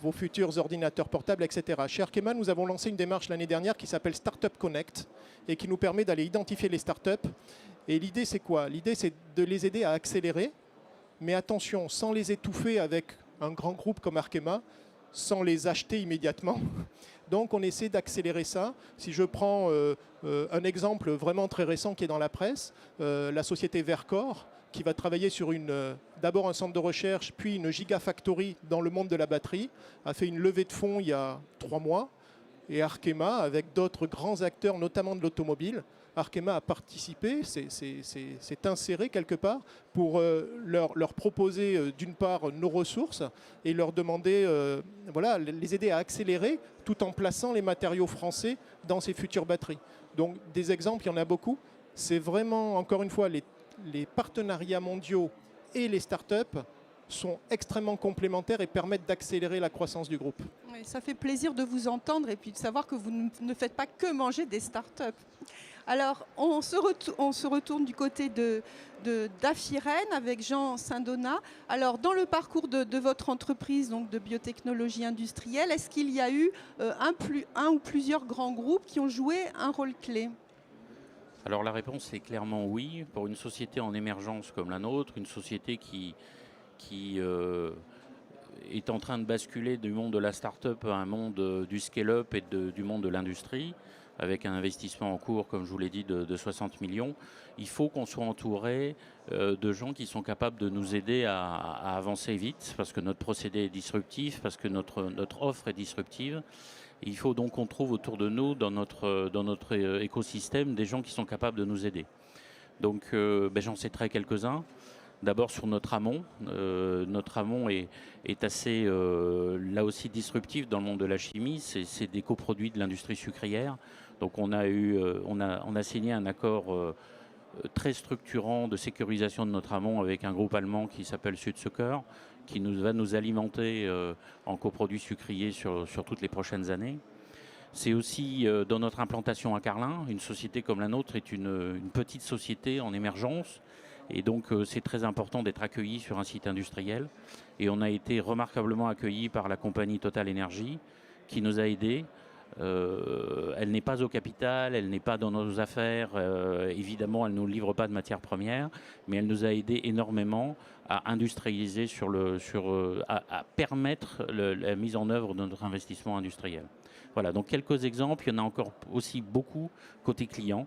B: vos futurs ordinateurs portables, etc. Chez Arkema, nous avons lancé une démarche l'année dernière qui s'appelle Startup Connect et qui nous permet d'aller identifier les startups. Et l'idée, c'est quoi? L'idée, c'est de les aider à accélérer, mais attention, sans les étouffer avec un grand groupe comme Arkema, sans les acheter immédiatement. Donc, on essaie d'accélérer ça. Si je prends un exemple vraiment très récent qui est dans la presse, la société Verkor, qui va travailler sur d'abord un centre de recherche, puis une gigafactory dans le monde de la batterie, a fait une levée de fonds il y a 3 mois. Et Arkema, avec d'autres grands acteurs, notamment de l'automobile, Arkema a participé, s'est inséré quelque part pour leur proposer d'une part nos ressources et leur demander, les aider à accélérer tout en plaçant les matériaux français dans ces futures batteries. Donc des exemples, il y en a beaucoup. C'est vraiment, encore une fois, les partenariats mondiaux et les startups sont extrêmement complémentaires et permettent d'accélérer la croissance du groupe.
A: Oui, ça fait plaisir de vous entendre et puis de savoir que vous ne faites pas que manger des startups. Alors, on se retourne du côté d'Afiren avec Jean Saint-Donat. Alors, dans le parcours de votre entreprise donc de biotechnologie industrielle, est-ce qu'il y a eu un ou plusieurs grands groupes qui ont joué un rôle clé ?
D: Alors la réponse est clairement oui. Pour une société en émergence comme la nôtre, une société qui est en train de basculer du monde de la start-up à un monde du scale-up et du monde de l'industrie, avec un investissement en cours, comme je vous l'ai dit, de 60 millions, il faut qu'on soit entouré de gens qui sont capables de nous aider à avancer vite, parce que notre procédé est disruptif, parce que notre offre est disruptive. Et il faut donc qu'on trouve autour de nous, dans notre écosystème, des gens qui sont capables de nous aider. Donc j'en citerai quelques-uns. D'abord sur notre amont. Notre amont est assez, là aussi, disruptif dans le monde de la chimie. C'est des coproduits de l'industrie sucrière. Donc on a signé un accord très structurant de sécurisation de notre amont avec un groupe allemand qui s'appelle Südzucker, qui va nous alimenter en coproduits sucriers sur toutes les prochaines années. C'est aussi dans notre implantation à Carlin. Une société comme la nôtre est une petite société en émergence. Et donc, c'est très important d'être accueilli sur un site industriel. Et on a été remarquablement accueillis par la compagnie Total Energy, qui nous a aidés. Elle n'est pas au capital, elle n'est pas dans nos affaires. Évidemment, elle ne nous livre pas de matières premières, mais elle nous a aidés énormément à industrialiser, à permettre la mise en œuvre de notre investissement industriel. Voilà, donc quelques exemples. Il y en a encore aussi beaucoup côté client.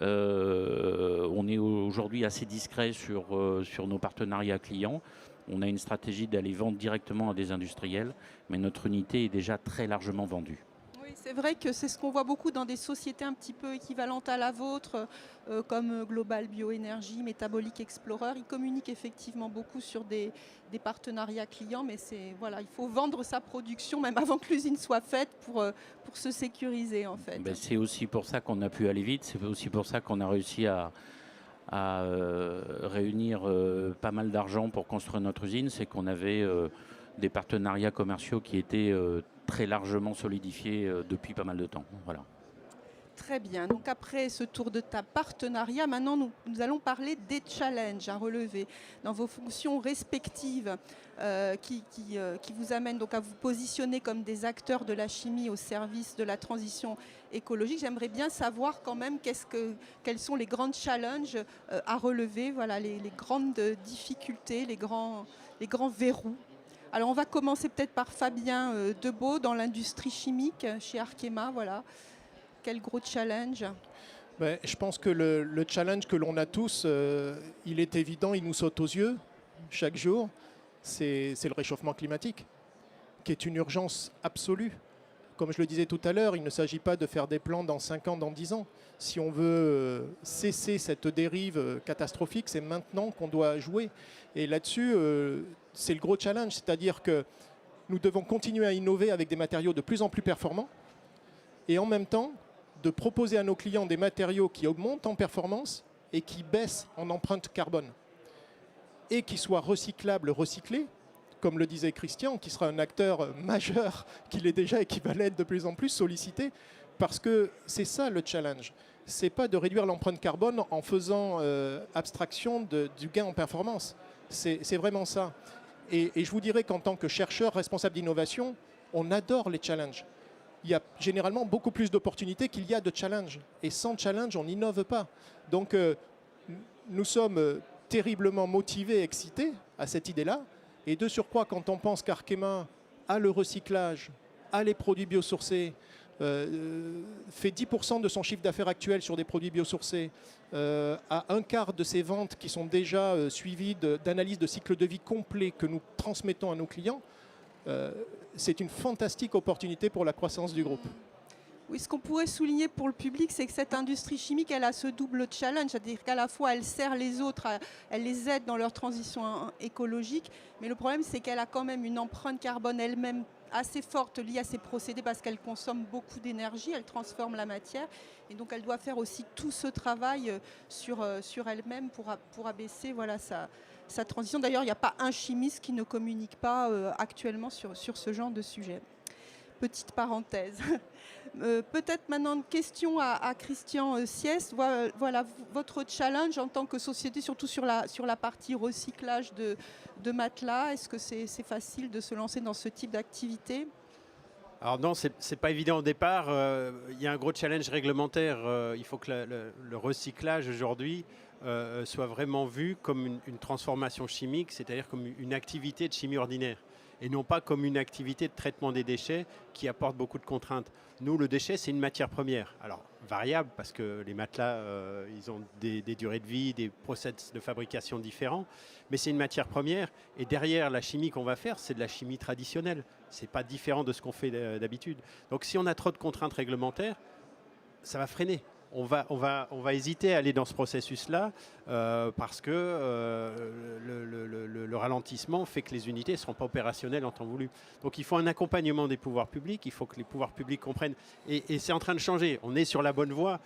D: On est aujourd'hui assez discret sur nos partenariats clients. On a une stratégie d'aller vendre directement à des industriels, mais notre unité est déjà très largement vendue.
A: Oui, c'est vrai que c'est ce qu'on voit beaucoup dans des sociétés un petit peu équivalentes à la vôtre, comme Global Bioénergie, Metabolic Explorer. Ils communiquent effectivement beaucoup sur des partenariats clients, mais il faut vendre sa production même avant que l'usine soit faite pour se sécuriser en fait.
D: C'est aussi pour ça qu'on a pu aller vite, c'est aussi pour ça qu'on a réussi à réunir pas mal d'argent pour construire notre usine, c'est qu'on avait des partenariats commerciaux qui étaient très largement solidifiés depuis pas mal de temps. Voilà.
A: Très bien. Donc après ce tour de table partenariat, maintenant nous allons parler des challenges à relever dans vos fonctions respectives qui vous amènent donc à vous positionner comme des acteurs de la chimie au service de la transition écologique. J'aimerais bien savoir quand même quels sont les grands challenges à relever, voilà, les grandes difficultés, les grands verrous. Alors on va commencer peut-être par Fabien Debeau dans l'industrie chimique chez Arkema, voilà. Quel gros challenge?
B: Je pense que le challenge que l'on a tous, il est évident, il nous saute aux yeux chaque jour, c'est le réchauffement climatique, qui est une urgence absolue. Comme je le disais tout à l'heure, il ne s'agit pas de faire des plans dans 5 ans, dans 10 ans. Si on veut cesser cette dérive catastrophique, c'est maintenant qu'on doit jouer. Et là-dessus, c'est le gros challenge, c'est-à-dire que nous devons continuer à innover avec des matériaux de plus en plus performants et en même temps de proposer à nos clients des matériaux qui augmentent en performance et qui baissent en empreinte carbone et qui soient recyclables, recyclés, comme le disait Christian, qui sera un acteur majeur, qu'il est déjà et qui va l'être de plus en plus sollicité, parce que c'est ça le challenge. C'est pas de réduire l'empreinte carbone en faisant abstraction du gain en performance. C'est vraiment ça. Et je vous dirais qu'en tant que chercheur responsable d'innovation, on adore les challenges. Il y a généralement beaucoup plus d'opportunités qu'il y a de challenges. Et sans challenge, on n'innove pas. Donc, nous sommes terriblement motivés et excités à cette idée-là. Et de surcroît, quand on pense qu'Arkema a le recyclage, a les produits biosourcés, fait 10% de son chiffre d'affaires actuel sur des produits biosourcés, a un quart de ses ventes qui sont déjà suivies d'analyses de cycle de vie complet que nous transmettons à nos clients, c'est une fantastique opportunité pour la croissance du groupe.
A: Oui, ce qu'on pourrait souligner pour le public, c'est que cette industrie chimique, elle a ce double challenge, c'est-à-dire qu'à la fois, elle sert les autres, elle les aide dans leur transition écologique, mais le problème, c'est qu'elle a quand même une empreinte carbone elle-même assez forte liée à ses procédés parce qu'elle consomme beaucoup d'énergie, elle transforme la matière, et donc elle doit faire aussi tout ce travail sur elle-même pour abaisser voilà, sa transition. D'ailleurs, il n'y a pas un chimiste qui ne communique pas actuellement sur ce genre de sujet. Petite parenthèse. Peut-être maintenant une question à Christian Siest. Voilà votre challenge en tant que société, surtout sur la partie recyclage de matelas. Est-ce que c'est facile de se lancer dans ce type d'activité ?
C: Alors non, c'est pas évident au départ. Il y a un gros challenge réglementaire. Il faut que le recyclage aujourd'hui soit vraiment vu comme une transformation chimique, c'est-à-dire comme une activité de chimie ordinaire, et non pas comme une activité de traitement des déchets qui apporte beaucoup de contraintes. Nous, le déchet, c'est une matière première. Alors, variable, parce que les matelas, ils ont des durées de vie, des process de fabrication différents, mais c'est une matière première. Et derrière, la chimie qu'on va faire, c'est de la chimie traditionnelle. Ce n'est pas différent de ce qu'on fait d'habitude. Donc, si on a trop de contraintes réglementaires, ça va freiner. On va hésiter à aller dans ce processus-là parce que le ralentissement fait que les unités ne seront pas opérationnelles en temps voulu. Donc il faut un accompagnement des pouvoirs publics, il faut que les pouvoirs publics comprennent. Et c'est en train de changer, on est sur la bonne voie.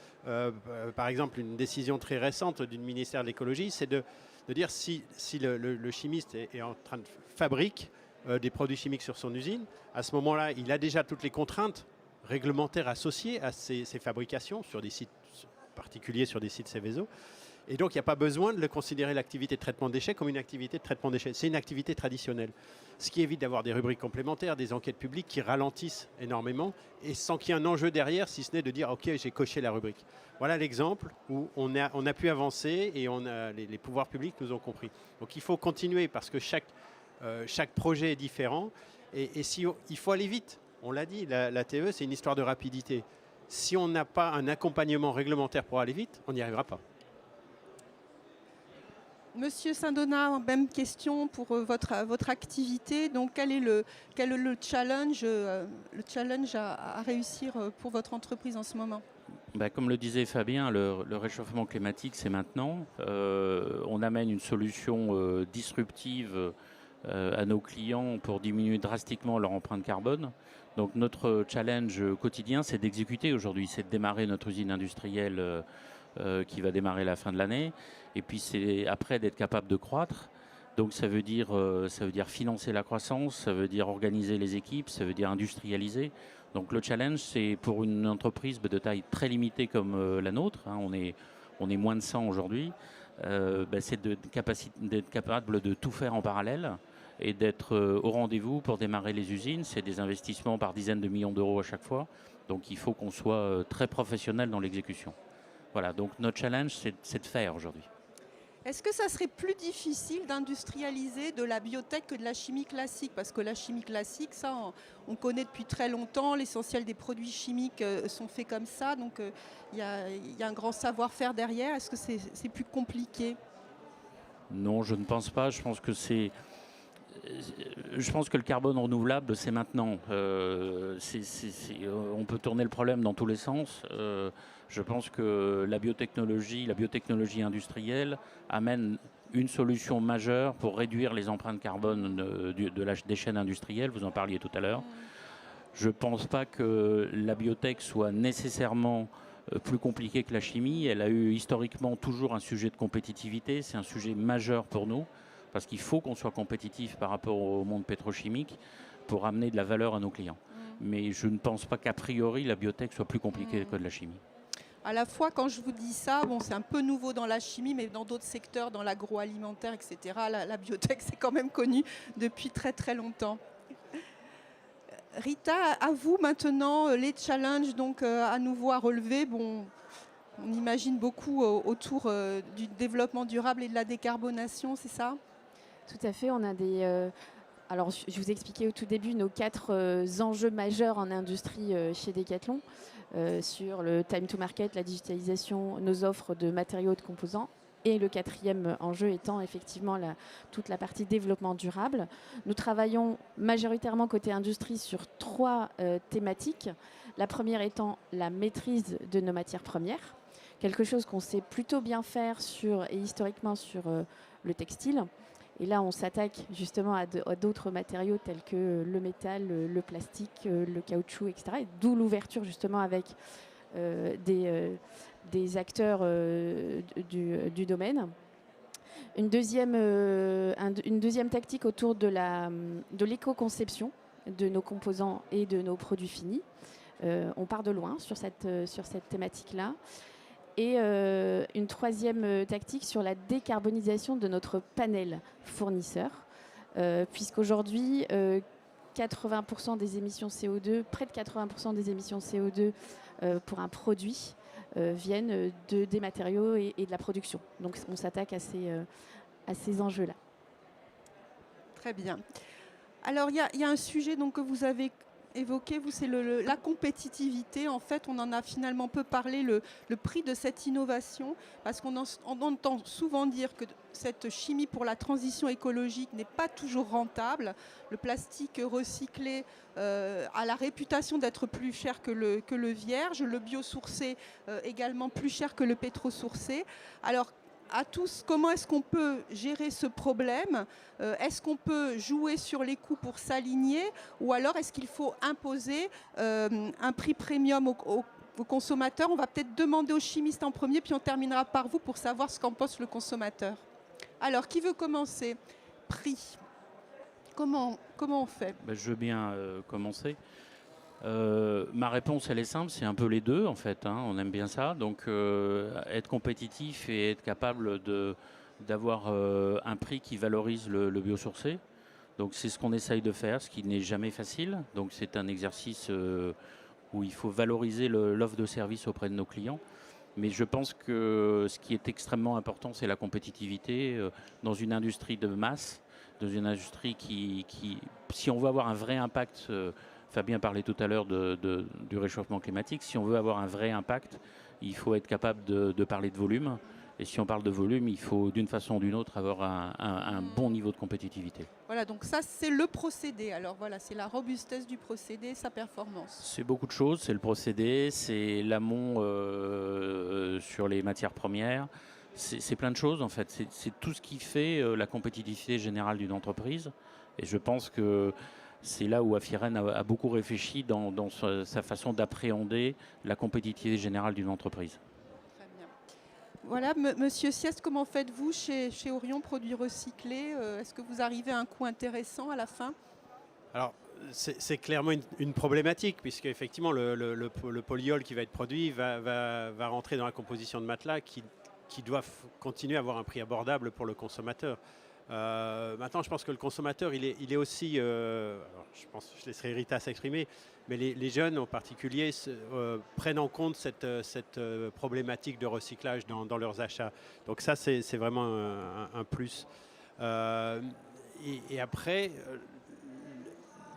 C: Par exemple, une décision très récente du ministère de l'écologie, c'est de dire si le chimiste est en train de fabriquer des produits chimiques sur son usine, à ce moment-là, il a déjà toutes les contraintes réglementaires associés à ces fabrications sur des sites particuliers, sur des sites Seveso. Et donc, il n'y a pas besoin de le considérer l'activité de traitement de déchets comme une activité de traitement de déchets. C'est une activité traditionnelle. Ce qui évite d'avoir des rubriques complémentaires, des enquêtes publiques qui ralentissent énormément et sans qu'il y ait un enjeu derrière, si ce n'est de dire « Ok, j'ai coché la rubrique ». Voilà l'exemple où on a pu avancer et les pouvoirs publics nous ont compris. Donc, il faut continuer parce que chaque projet est différent et il faut aller vite. On l'a dit, la TE, c'est une histoire de rapidité. Si on n'a pas un accompagnement réglementaire pour aller vite, on n'y arrivera pas.
A: Monsieur Saint-Donat, même question pour votre activité. Donc, quel est le challenge, à réussir pour votre entreprise en ce moment?
D: Comme le disait Fabien, le réchauffement climatique, c'est maintenant. On amène une solution disruptive à nos clients pour diminuer drastiquement leur empreinte carbone. Donc notre challenge quotidien, c'est d'exécuter aujourd'hui, c'est de démarrer notre usine industrielle qui va démarrer à la fin de l'année. Et puis c'est après d'être capable de croître. Donc ça veut dire financer la croissance, ça veut dire organiser les équipes, ça veut dire industrialiser. Donc le challenge, c'est pour une entreprise de taille très limitée comme la nôtre, hein, on est moins de 100 aujourd'hui, c'est d'être capable de tout faire en parallèle et d'être au rendez-vous pour démarrer les usines. C'est des investissements par dizaines de millions d'euros à chaque fois. Donc il faut qu'on soit très professionnel dans l'exécution. Voilà, donc notre challenge, c'est de faire aujourd'hui.
A: Est-ce que ça serait plus difficile d'industrialiser de la biotech que de la chimie classique? Parce que la chimie classique, ça, on connaît depuis très longtemps. L'essentiel des produits chimiques sont faits comme ça. Donc il y a un grand savoir-faire derrière. Est-ce que c'est plus compliqué?
D: Non, je ne pense pas. Je pense que le carbone renouvelable, c'est maintenant. On peut tourner le problème dans tous les sens. Je pense que la biotechnologie industrielle amène une solution majeure pour réduire les empreintes carbone des chaînes industrielles. Vous en parliez tout à l'heure. Je ne pense pas que la biotech soit nécessairement plus compliquée que la chimie. Elle a eu historiquement toujours un sujet de compétitivité. C'est un sujet majeur pour nous. Parce qu'il faut qu'on soit compétitif par rapport au monde pétrochimique pour amener de la valeur à nos clients. Mais je ne pense pas qu'a priori la biotech soit plus compliquée que de la chimie.
A: À la fois, quand je vous dis ça, c'est un peu nouveau dans la chimie, mais dans d'autres secteurs, dans l'agroalimentaire, etc., la biotech, c'est quand même connu depuis très très longtemps. Rita, à vous maintenant, les challenges donc, à nouveau à relever. On imagine beaucoup autour du développement durable et de la décarbonation, c'est ça ?
E: Tout à fait, on a des... alors, je vous expliquais au tout début nos 4 enjeux majeurs en industrie chez Decathlon, sur le time to market, la digitalisation, nos offres de matériaux et de composants, et le 4e enjeu étant effectivement toute la partie développement durable. Nous travaillons majoritairement côté industrie sur 3 thématiques. La première étant la maîtrise de nos matières premières, quelque chose qu'on sait plutôt bien faire et historiquement sur le textile. Et là, on s'attaque justement à d'autres matériaux tels que le métal, le plastique, le caoutchouc, etc. Et d'où l'ouverture justement avec des acteurs du domaine. Une deuxième tactique autour de l'éco-conception de nos composants et de nos produits finis. On part de loin sur cette thématique-là. Et une 3e tactique sur la décarbonisation de notre panel fournisseur, puisqu'aujourd'hui, 80% des émissions CO2, près de 80% des émissions CO2 pour un produit viennent des matériaux et de la production. Donc on s'attaque à ces enjeux-là.
A: Très bien. Alors, il y a un sujet donc, que vous avez évoqué, vous, c'est la compétitivité. En fait, on en a finalement peu parlé, le prix de cette innovation, parce qu'on entend souvent dire que cette chimie pour la transition écologique n'est pas toujours rentable. Le plastique recyclé a la réputation d'être plus cher que le vierge, le biosourcé également plus cher que le pétrosourcé. Alors, à tous, comment est-ce qu'on peut gérer ce problème? Est-ce qu'on peut jouer sur les coûts pour s'aligner, ou alors est-ce qu'il faut imposer un prix premium aux consommateurs? On va peut-être demander aux chimistes en premier, puis on terminera par vous pour savoir ce qu'en pense le consommateur. Alors, qui veut commencer? Prix. Comment on fait?
D: Je veux bien commencer. Ma réponse, elle est simple, c'est un peu les deux en fait, hein, on aime bien ça. Donc être compétitif et être capable d'avoir un prix qui valorise le biosourcé. Donc c'est ce qu'on essaye de faire, ce qui n'est jamais facile. Donc c'est un exercice où il faut valoriser l'offre de service auprès de nos clients. Mais je pense que ce qui est extrêmement important, c'est la compétitivité dans une industrie de masse, dans une industrie qui si on veut avoir un vrai impact, Fabien parlait tout à l'heure du réchauffement climatique, si on veut avoir un vrai impact, il faut être capable de parler de volume. Et si on parle de volume, il faut d'une façon ou d'une autre avoir un bon niveau de compétitivité.
A: Voilà, donc ça c'est le procédé. Alors voilà, c'est la robustesse du procédé, sa performance.
D: C'est beaucoup de choses, c'est le procédé, c'est l'amont sur les matières premières, c'est plein de choses en fait. C'est tout ce qui fait la compétitivité générale d'une entreprise. Et je pense que c'est là où Afiren a beaucoup réfléchi dans sa façon d'appréhender la compétitivité générale d'une entreprise.
A: Voilà, Monsieur Sieste, comment faites-vous chez Orion Produits Recyclés? Est-ce que vous arrivez à un coût intéressant à la fin?
C: Alors, c'est clairement une problématique, puisque effectivement le polyol qui va être produit va rentrer dans la composition de matelas qui doivent continuer à avoir un prix abordable pour le consommateur. Maintenant, je pense que le consommateur, il est aussi, je laisserai Rita s'exprimer, mais les jeunes en particulier prennent en compte cette problématique de recyclage dans leurs achats. Donc ça, c'est vraiment un plus. Et après,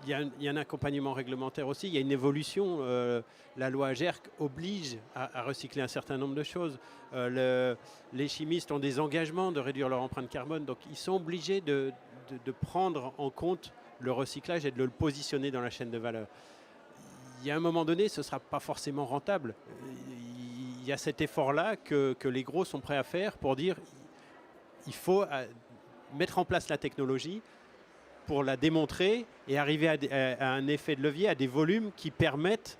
C: il y a un accompagnement réglementaire aussi, il y a une évolution. La loi AGERC oblige à recycler un certain nombre de choses. Les chimistes ont des engagements de réduire leur empreinte carbone, donc ils sont obligés de prendre en compte le recyclage et de le positionner dans la chaîne de valeur. Il y a un moment donné, ce ne sera pas forcément rentable. Il y a cet effort-là que les gros sont prêts à faire pour dire il faut mettre en place la technologie pour la démontrer et arriver à un effet de levier, à des volumes qui permettent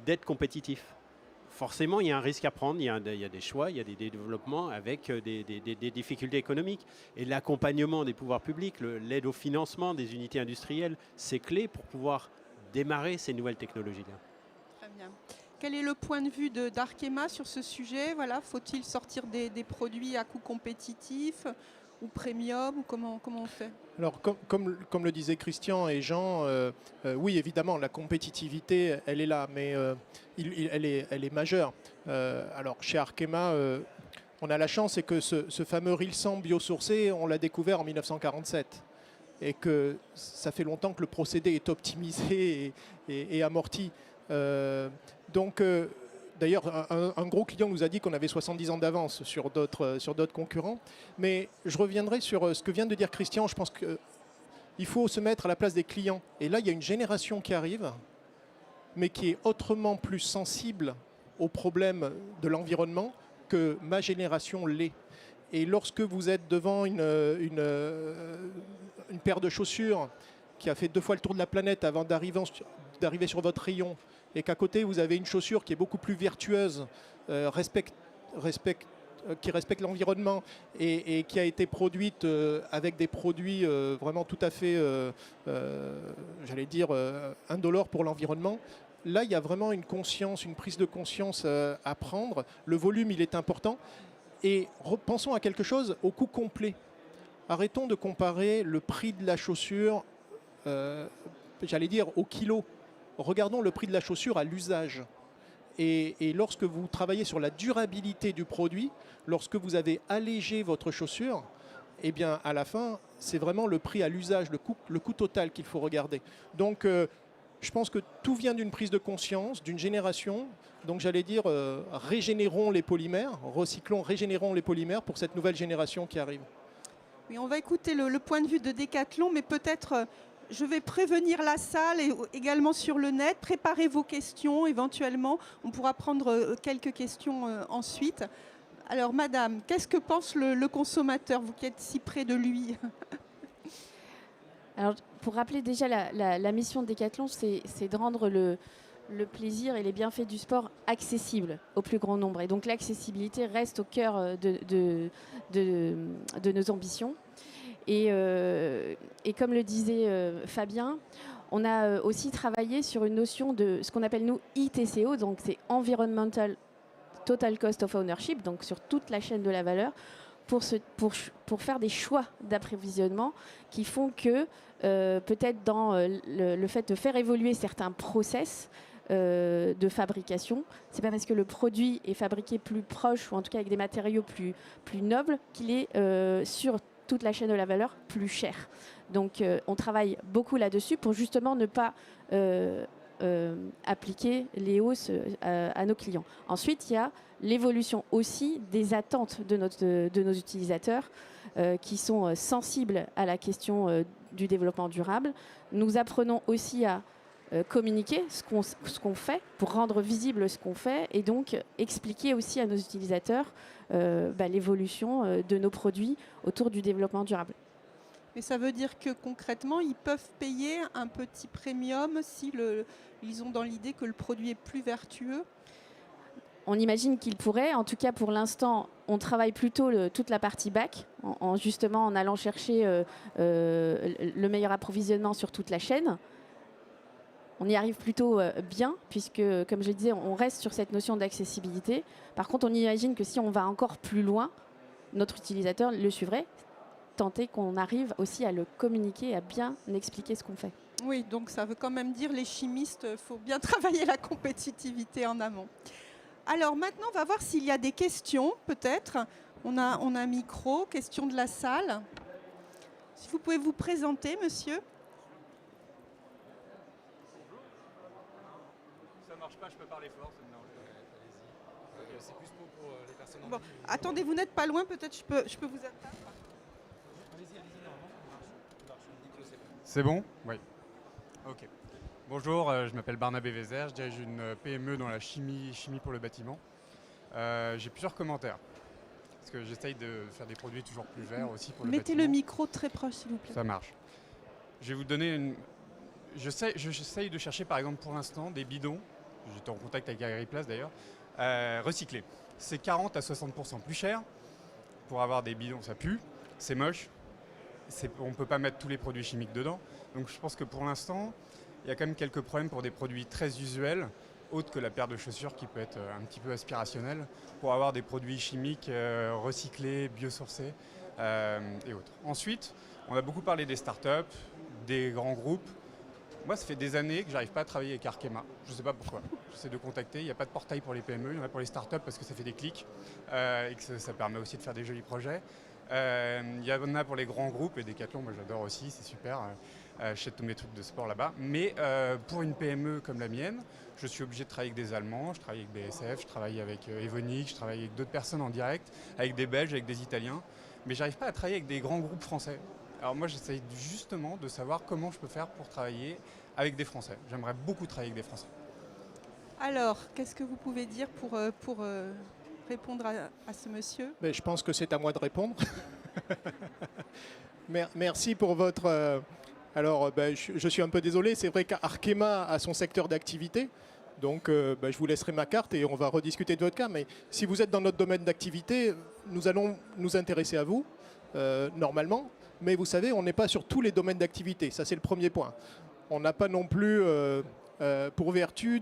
C: d'être compétitifs. Forcément, il y a un risque à prendre, il y a des choix, il y a des développements avec des difficultés économiques. Et l'accompagnement des pouvoirs publics, l'aide au financement des unités industrielles, c'est clé pour pouvoir démarrer ces nouvelles technologies-là.
A: Très bien. Quel est le point de vue d'Arkema sur ce sujet? Voilà, faut-il sortir des produits à coût compétitif ou premium, ou comment on fait?
B: Alors, comme le disaient Christian et Jean, oui, évidemment, la compétitivité, elle est là, mais elle est majeure. Alors, chez Arkema, on a la chance, c'est que ce fameux Rilsan biosourcé, on l'a découvert en 1947. Et que ça fait longtemps que le procédé est optimisé et amorti. D'ailleurs, un gros client nous a dit qu'on avait 70 ans d'avance sur d'autres concurrents. Mais je reviendrai sur ce que vient de dire Christian. Je pense qu'il faut se mettre à la place des clients. Et là, il y a une génération qui arrive, mais qui est autrement plus sensible aux problèmes de l'environnement que ma génération l'est. Et lorsque vous êtes devant une paire de chaussures qui a fait 2 fois le tour de la planète avant d'arriver sur votre rayon, et qu'à côté vous avez une chaussure qui est beaucoup plus vertueuse, qui respecte l'environnement et qui a été produite avec des produits vraiment tout à fait, j'allais dire, indolores pour l'environnement. Là, il y a vraiment une prise de conscience à prendre. Le volume, il est important. Et pensons à quelque chose au coût complet. Arrêtons de comparer le prix de la chaussure j'allais dire, au kilo. Regardons le prix de la chaussure à l'usage. Et lorsque vous travaillez sur la durabilité du produit, lorsque vous avez allégé votre chaussure, eh bien, à la fin, c'est vraiment le prix à l'usage, le coût total qu'il faut regarder. Donc, je pense que tout vient d'une prise de conscience, d'une génération. Donc, j'allais dire, régénérons les polymères, recyclons, régénérons les polymères pour cette nouvelle génération qui arrive.
A: Oui, on va écouter le point de vue de Decathlon, mais peut-être je vais prévenir la salle et également sur le net. Préparez vos questions, éventuellement. On pourra prendre quelques questions ensuite. Alors, madame, qu'est-ce que pense le consommateur, vous qui êtes si près de lui?
E: Alors, pour rappeler déjà la mission de Decathlon, c'est de rendre le plaisir et les bienfaits du sport accessibles au plus grand nombre. Et donc l'accessibilité reste au cœur de nos ambitions. Et comme le disait Fabien, on a aussi travaillé sur une notion de ce qu'on appelle nous ITCO, donc c'est Environmental Total Cost of Ownership, donc sur toute la chaîne de la valeur, pour faire des choix d'approvisionnement qui font que peut-être dans le fait de faire évoluer certains process de fabrication, c'est pas parce que le produit est fabriqué plus proche ou en tout cas avec des matériaux plus nobles qu'il est sur toute la chaîne de la valeur plus cher. Donc on travaille beaucoup là-dessus pour justement ne pas appliquer les hausses à nos clients. Ensuite, il y a l'évolution aussi des attentes de nos utilisateurs qui sont sensibles à la question du développement durable. Nous apprenons aussi à communiquer ce qu'on fait pour rendre visible ce qu'on fait et donc expliquer aussi à nos utilisateurs l'évolution de nos produits autour du développement durable.
A: Mais ça veut dire que concrètement, ils peuvent payer un petit premium si ils ont dans l'idée que le produit est plus vertueux?
E: On imagine qu'ils pourraient. En tout cas, pour l'instant, on travaille plutôt toute la partie back, justement en allant chercher le meilleur approvisionnement sur toute la chaîne. On y arrive plutôt bien, puisque, comme je le disais, on reste sur cette notion d'accessibilité. Par contre, on imagine que si on va encore plus loin, notre utilisateur le suivrait, tenter qu'on arrive aussi à le communiquer, à bien expliquer ce qu'on fait.
A: Oui, donc ça veut quand même dire, les chimistes, il faut bien travailler la compétitivité en amont. Alors maintenant, on va voir s'il y a des questions, peut-être. On a un micro, question de la salle. Si vous pouvez vous présenter, monsieur.
F: Ça marche pas, je peux parler fort, ça me dérange pas. Allez-y. C'est plus pour les personnes en
A: Bon, attendez, vous n'êtes pas loin, peut-être je peux vous attendre.
F: Allez-y, normalement, ça marche. C'est bon ? Oui. Ok. Bonjour, je m'appelle Barnabé Vézère, je dirige une PME dans la chimie pour le bâtiment. J'ai plusieurs commentaires, parce que j'essaye de faire des produits toujours plus verts aussi pour le bâtiment.
A: Mettez le micro très proche, s'il vous plaît.
F: Ça marche. Je vais vous donner une... J'essaye de chercher, par exemple, pour l'instant, des bidons, j'étais en contact avec Agriplace d'ailleurs, recyclés. C'est 40 à 60% plus cher. Pour avoir des bidons, ça pue, c'est moche. On ne peut pas mettre tous les produits chimiques dedans. Donc je pense que pour l'instant, il y a quand même quelques problèmes pour des produits très usuels, autres que la paire de chaussures qui peut être un petit peu aspirationnelle, pour avoir des produits chimiques recyclés, biosourcés et autres. Ensuite, on a beaucoup parlé des startups, des grands groupes. Moi, ça fait des années que je n'arrive pas à travailler avec Arkema. Je ne sais pas pourquoi. J'essaie de contacter. Il n'y a pas de portail pour les PME, il y en a pour les startups parce que ça fait des clics et que ça permet aussi de faire des jolis projets. Il y en a pour les grands groupes et Decathlon, moi j'adore aussi, c'est super. J'achète tous mes trucs de sport là-bas. Mais pour une PME comme la mienne, je suis obligé de travailler avec des Allemands, je travaille avec BASF, je travaille avec Evonik, je travaille avec d'autres personnes en direct, avec des Belges, avec des Italiens. Mais j'arrive pas à travailler avec des grands groupes français. Alors moi j'essaye justement de savoir comment je peux faire pour travailler avec des Français. J'aimerais beaucoup travailler avec des Français.
A: Alors, qu'est-ce que vous pouvez dire pour répondre à ce monsieur?
B: Mais je pense que c'est à moi de répondre. Merci pour votre... Alors, je suis un peu désolé, c'est vrai qu'Arkema a son secteur d'activité, donc je vous laisserai ma carte et on va rediscuter de votre cas. Mais si vous êtes dans notre domaine d'activité, nous allons nous intéresser à vous, normalement. Mais vous savez, on n'est pas sur tous les domaines d'activité, ça c'est le premier point. On n'a pas non plus pour vertu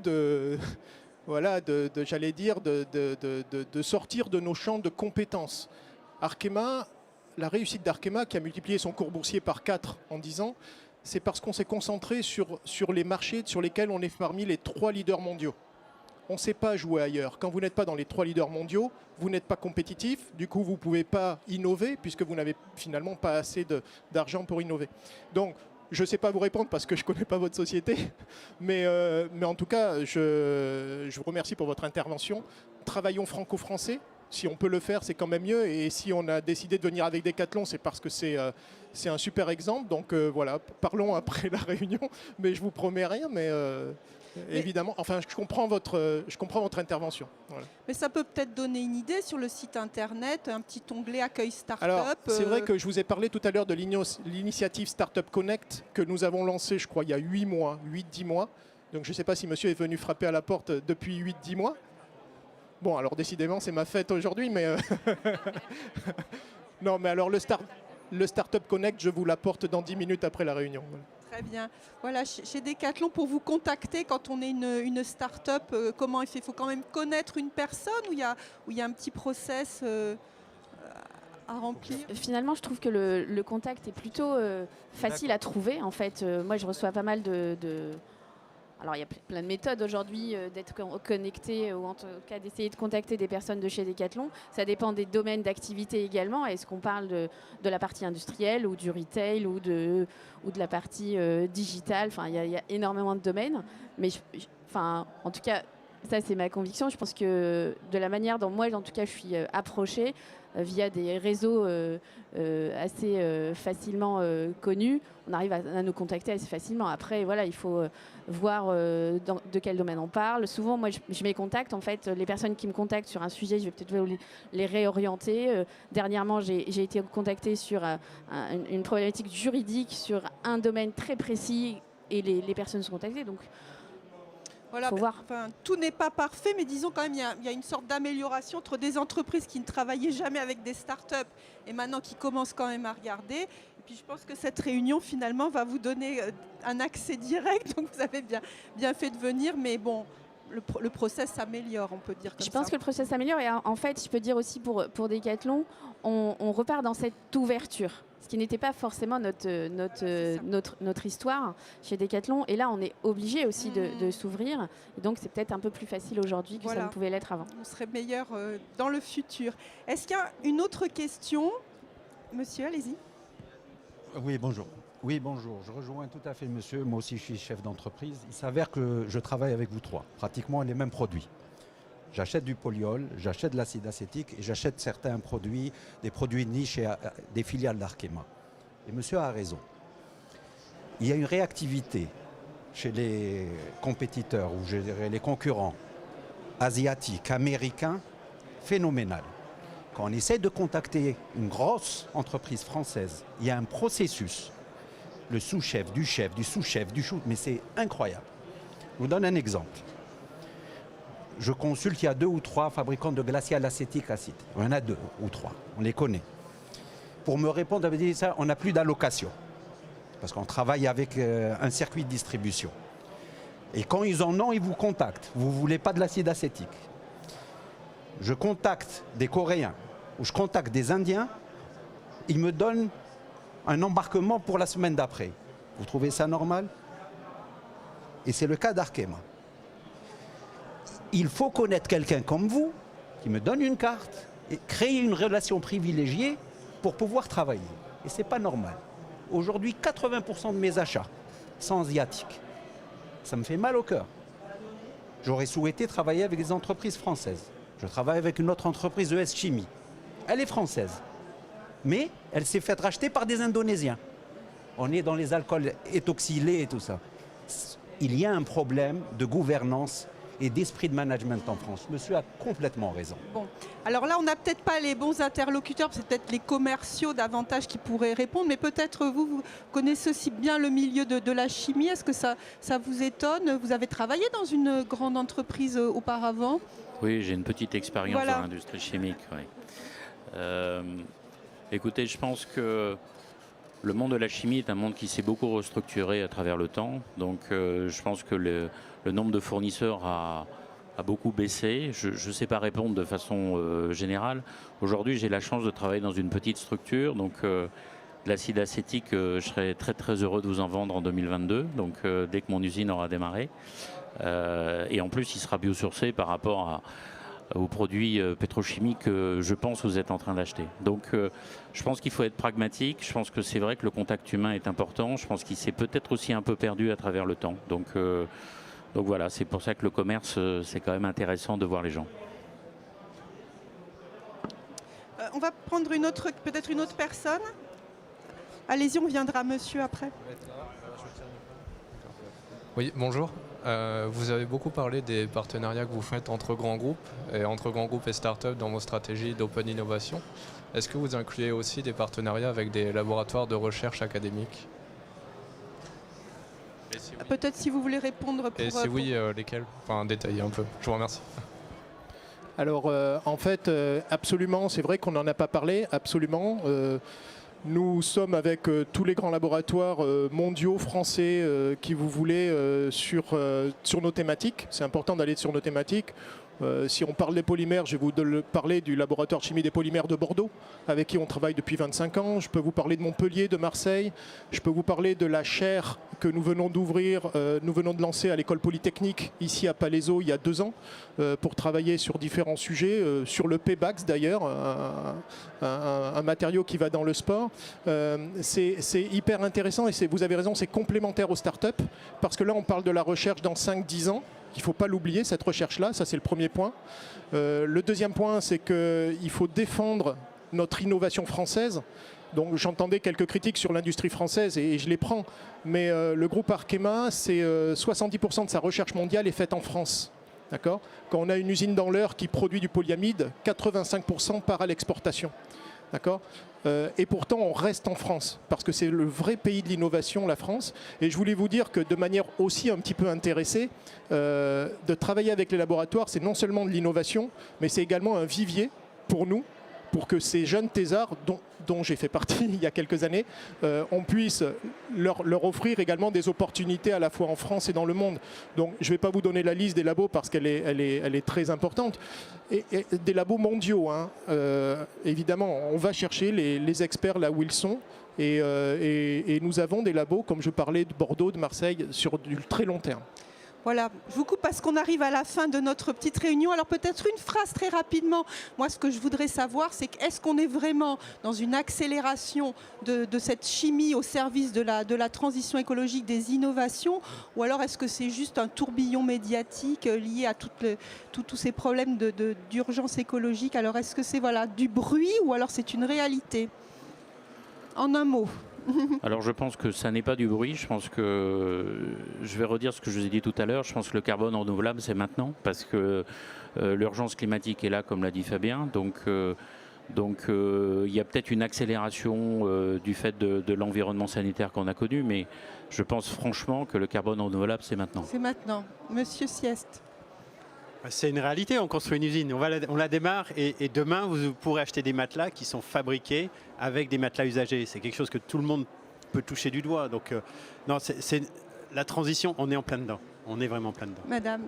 B: j'allais dire, de sortir de nos champs de compétences. Arkema, la réussite d'Arkema, qui a multiplié son cours boursier par 4 en 10 ans, c'est parce qu'on s'est concentré sur les marchés sur lesquels on est parmi les 3 leaders mondiaux. On ne sait pas jouer ailleurs. Quand vous n'êtes pas dans les 3 leaders mondiaux, vous n'êtes pas compétitif. Du coup, vous ne pouvez pas innover puisque vous n'avez finalement pas assez d'argent pour innover. Donc, je ne sais pas vous répondre parce que je ne connais pas votre société. Mais en tout cas, je vous remercie pour votre intervention. Travaillons franco-français. Si on peut le faire, c'est quand même mieux. Et si on a décidé de venir avec Decathlon, c'est parce que c'est un super exemple. Donc voilà, parlons après la réunion. Mais je ne vous promets rien. Mais évidemment, enfin, je comprends votre intervention. Voilà.
A: Mais ça peut peut-être donner une idée sur le site internet, un petit onglet accueil start-up.
B: Alors, c'est vrai que je vous ai parlé tout à l'heure de l'initiative Startup Connect que nous avons lancée, je crois, il y a 8-10 mois. Donc je ne sais pas si monsieur est venu frapper à la porte depuis 8-10 mois. Bon, alors décidément, c'est ma fête aujourd'hui, mais... Non, mais alors le Startup Connect, je vous l'apporte dans 10 minutes après la réunion.
A: Très bien. Voilà, chez Decathlon, pour vous contacter quand on est une start-up, comment il fait ? Il faut quand même connaître une personne ou il y a un petit process à remplir ?
E: Finalement, je trouve que le contact est plutôt facile à trouver. En fait, moi, je reçois pas mal Alors, il y a plein de méthodes aujourd'hui d'être connecté ou en tout cas d'essayer de contacter des personnes de chez Decathlon. Ça dépend des domaines d'activité également. Est-ce qu'on parle de la partie industrielle ou du retail ou de la partie digitale ? Enfin, il y a énormément de domaines. Mais en tout cas, ça, c'est ma conviction. Je pense que de la manière dont moi, en tout cas, je suis approchée via des réseaux assez facilement connus, on arrive à nous contacter assez facilement. Après, voilà, il faut voir de quel domaine on parle. Souvent, moi, je mets contact. En fait, les personnes qui me contactent sur un sujet, je vais peut-être les réorienter. Dernièrement, j'ai été contactée sur une problématique juridique sur un domaine très précis et les personnes sont contactées. Donc,
A: voilà, enfin, tout n'est pas parfait, mais disons quand même il y a une sorte d'amélioration entre des entreprises qui ne travaillaient jamais avec des startups et maintenant qui commencent quand même à regarder. Et puis je pense que cette réunion finalement va vous donner un accès direct, donc vous avez bien fait de venir, mais bon, le process s'améliore, on peut dire comme ça.
E: Je pense que le process s'améliore et en fait, je peux dire aussi pour Decathlon, on repart dans cette ouverture. Ce qui n'était pas forcément notre histoire chez Decathlon. Et là, on est obligé aussi de s'ouvrir. Et donc, c'est peut-être un peu plus facile aujourd'hui que ça ne pouvait l'être avant.
A: On serait meilleur dans le futur. Est-ce qu'il y a une autre question ? Monsieur, allez-y.
G: Oui, bonjour. Oui, bonjour. Je rejoins tout à fait monsieur. Moi aussi, je suis chef d'entreprise. Il s'avère que je travaille avec vous trois, pratiquement les mêmes produits. J'achète du polyol, j'achète de l'acide acétique et j'achète certains produits, des produits niches et des filiales d'Arkema. Et monsieur a raison. Il y a une réactivité chez les compétiteurs, ou je dirais les concurrents asiatiques, américains, phénoménale. Quand on essaie de contacter une grosse entreprise française, il y a un processus. Le sous-chef, du sous-chef, du chou, mais c'est incroyable. Je vous donne un exemple. Je consulte, il y a 2 ou 3 fabricants de glacial acétique acide. Il y en a 2 ou 3, on les connaît. Pour me répondre, on dit ça, on n'a plus d'allocation. Parce qu'on travaille avec un circuit de distribution. Et quand ils en ont, ils vous contactent. Vous ne voulez pas de l'acide acétique. Je contacte des Coréens ou je contacte des Indiens, ils me donnent un embarquement pour la semaine d'après. Vous trouvez ça normal? Et c'est le cas d'Arkema. Il faut connaître quelqu'un comme vous, qui me donne une carte, et créer une relation privilégiée pour pouvoir travailler. Et ce n'est pas normal. Aujourd'hui, 80% de mes achats sont asiatiques. Ça me fait mal au cœur. J'aurais souhaité travailler avec des entreprises françaises. Je travaille avec une autre entreprise, ES Chimie. Elle est française. Mais elle s'est faite racheter par des Indonésiens. On est dans les alcools étoxylés et tout ça. Il y a un problème de gouvernance et d'esprit de management en France. Monsieur a complètement raison.
A: Bon, alors là, on n'a peut-être pas les bons interlocuteurs, c'est peut-être les commerciaux davantage qui pourraient répondre, mais peut-être vous connaissez aussi bien le milieu de la chimie. Est-ce que ça vous étonne? Vous avez travaillé dans une grande entreprise auparavant?
D: Oui, j'ai une petite expérience dans l'industrie chimique. Oui. Écoutez, je pense que le monde de la chimie est un monde qui s'est beaucoup restructuré à travers le temps. Donc je pense que le nombre de fournisseurs a beaucoup baissé. Je ne sais pas répondre de façon générale. Aujourd'hui, j'ai la chance de travailler dans une petite structure. Donc de l'acide acétique, je serai très très heureux de vous en vendre en 2022, donc dès que mon usine aura démarré. Et en plus, il sera biosourcé par rapport aux produits pétrochimiques que je pense que vous êtes en train d'acheter. Donc je pense qu'il faut être pragmatique, je pense que c'est vrai que le contact humain est important, je pense qu'il s'est peut-être aussi un peu perdu à travers le temps. Donc voilà, c'est pour ça que le commerce, c'est quand même intéressant de voir les gens.
A: On va prendre peut-être une autre personne. Allez-y, on viendra monsieur après.
H: Oui, bonjour. Vous avez beaucoup parlé des partenariats que vous faites entre grands groupes et startups dans vos stratégies d'open innovation. Est-ce que vous incluez aussi des partenariats avec des laboratoires de recherche académiques?
A: Peut-être si vous voulez répondre.
H: Et si oui, lesquels? Enfin, détailler un peu. Je vous remercie.
B: Alors, en fait, absolument, c'est vrai qu'on n'en a pas parlé, absolument. Nous sommes avec tous les grands laboratoires mondiaux, français, qui vous voulez, sur nos thématiques. C'est important d'aller sur nos thématiques. Si on parle des polymères, je vais vous parler du laboratoire de chimie des polymères de Bordeaux, avec qui on travaille depuis 25 ans. Je peux vous parler de Montpellier, de Marseille. Je peux vous parler de la chaire que nous venons d'ouvrir, nous venons de lancer à l'école polytechnique, ici à Palaiseau, il y a 2 ans, pour travailler sur différents sujets, sur le Pebax d'ailleurs, un matériau qui va dans le sport. C'est hyper intéressant et vous avez raison, c'est complémentaire aux startups, parce que là on parle de la recherche dans 5-10 ans. Il ne faut pas l'oublier, cette recherche-là, ça c'est le premier point. Le deuxième point, c'est qu'il faut défendre notre innovation française. Donc j'entendais quelques critiques sur l'industrie française et je les prends. Mais le groupe Arkema, c'est 70% de sa recherche mondiale est faite en France. D'accord ? Quand on a une usine dans l'Eure qui produit du polyamide, 85% part à l'exportation. D'accord ? Et pourtant, on reste en France, parce que c'est le vrai pays de l'innovation, la France. Et je voulais vous dire que de manière aussi un petit peu intéressée, de travailler avec les laboratoires, c'est non seulement de l'innovation, mais c'est également un vivier pour nous, pour que ces jeunes thésards, dont j'ai fait partie il y a quelques années, on puisse leur offrir également des opportunités à la fois en France et dans le monde. Donc je ne vais pas vous donner la liste des labos parce qu'elle est très importante. Et des labos mondiaux, hein. Évidemment, on va chercher les experts là où ils sont. Et nous avons des labos, comme je parlais de Bordeaux, de Marseille, sur du très long terme.
A: Voilà, je vous coupe parce qu'on arrive à la fin de notre petite réunion. Alors peut-être une phrase très rapidement. Moi, ce que je voudrais savoir, c'est est-ce qu'on est vraiment dans une accélération de cette chimie au service de la transition écologique, des innovations, ou alors est-ce que c'est juste un tourbillon médiatique lié à tous ces problèmes d'urgence écologique? Alors est-ce que c'est du bruit ou alors c'est une réalité? En un mot.
D: Alors je pense que ça n'est pas du bruit, je pense que, je vais redire ce que je vous ai dit tout à l'heure, je pense que le carbone renouvelable c'est maintenant, parce que l'urgence climatique est là, comme l'a dit Fabien, donc il y a peut-être une accélération du fait de l'environnement sanitaire qu'on a connu, mais je pense franchement que le carbone renouvelable c'est maintenant.
A: C'est maintenant. Monsieur Sieste.
C: C'est une réalité, on construit une usine, on la démarre et demain vous pourrez acheter des matelas qui sont fabriqués avec des matelas usagés. C'est quelque chose que tout le monde peut toucher du doigt. Donc non, c'est la transition, on est en plein dedans. On est vraiment en plein dedans.
A: Madame.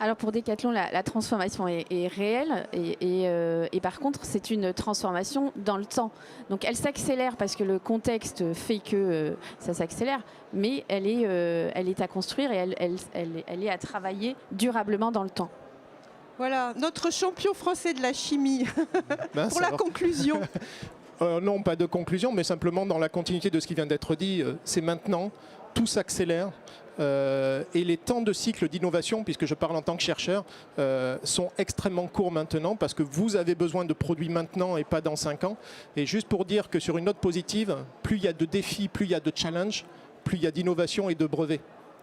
E: Alors pour Decathlon, la transformation est réelle et par contre, c'est une transformation dans le temps. Donc elle s'accélère parce que le contexte fait que ça s'accélère, mais elle est à construire et elle est à travailler durablement dans le temps.
A: Voilà, notre champion français de la chimie. Pour la conclusion.
B: Non, pas de conclusion, mais simplement dans la continuité de ce qui vient d'être dit, c'est maintenant, tout s'accélère. Et les temps de cycle d'innovation, puisque je parle en tant que chercheur, sont extrêmement courts maintenant parce que vous avez besoin de produits maintenant et pas dans 5 ans. Et juste pour dire que sur une note positive, plus il y a de défis, plus il y a de challenges, plus il y a d'innovation et de brevets.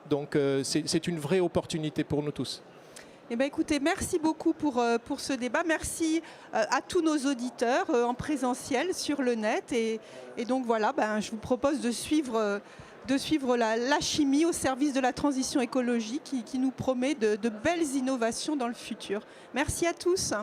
B: Donc c'est une vraie opportunité pour nous tous.
A: Eh bien, écoutez, merci beaucoup pour ce débat. Merci à tous nos auditeurs en présentiel sur le net. Et donc voilà, je vous propose de suivre la chimie au service de la transition écologique qui nous promet de belles innovations dans le futur. Merci à tous.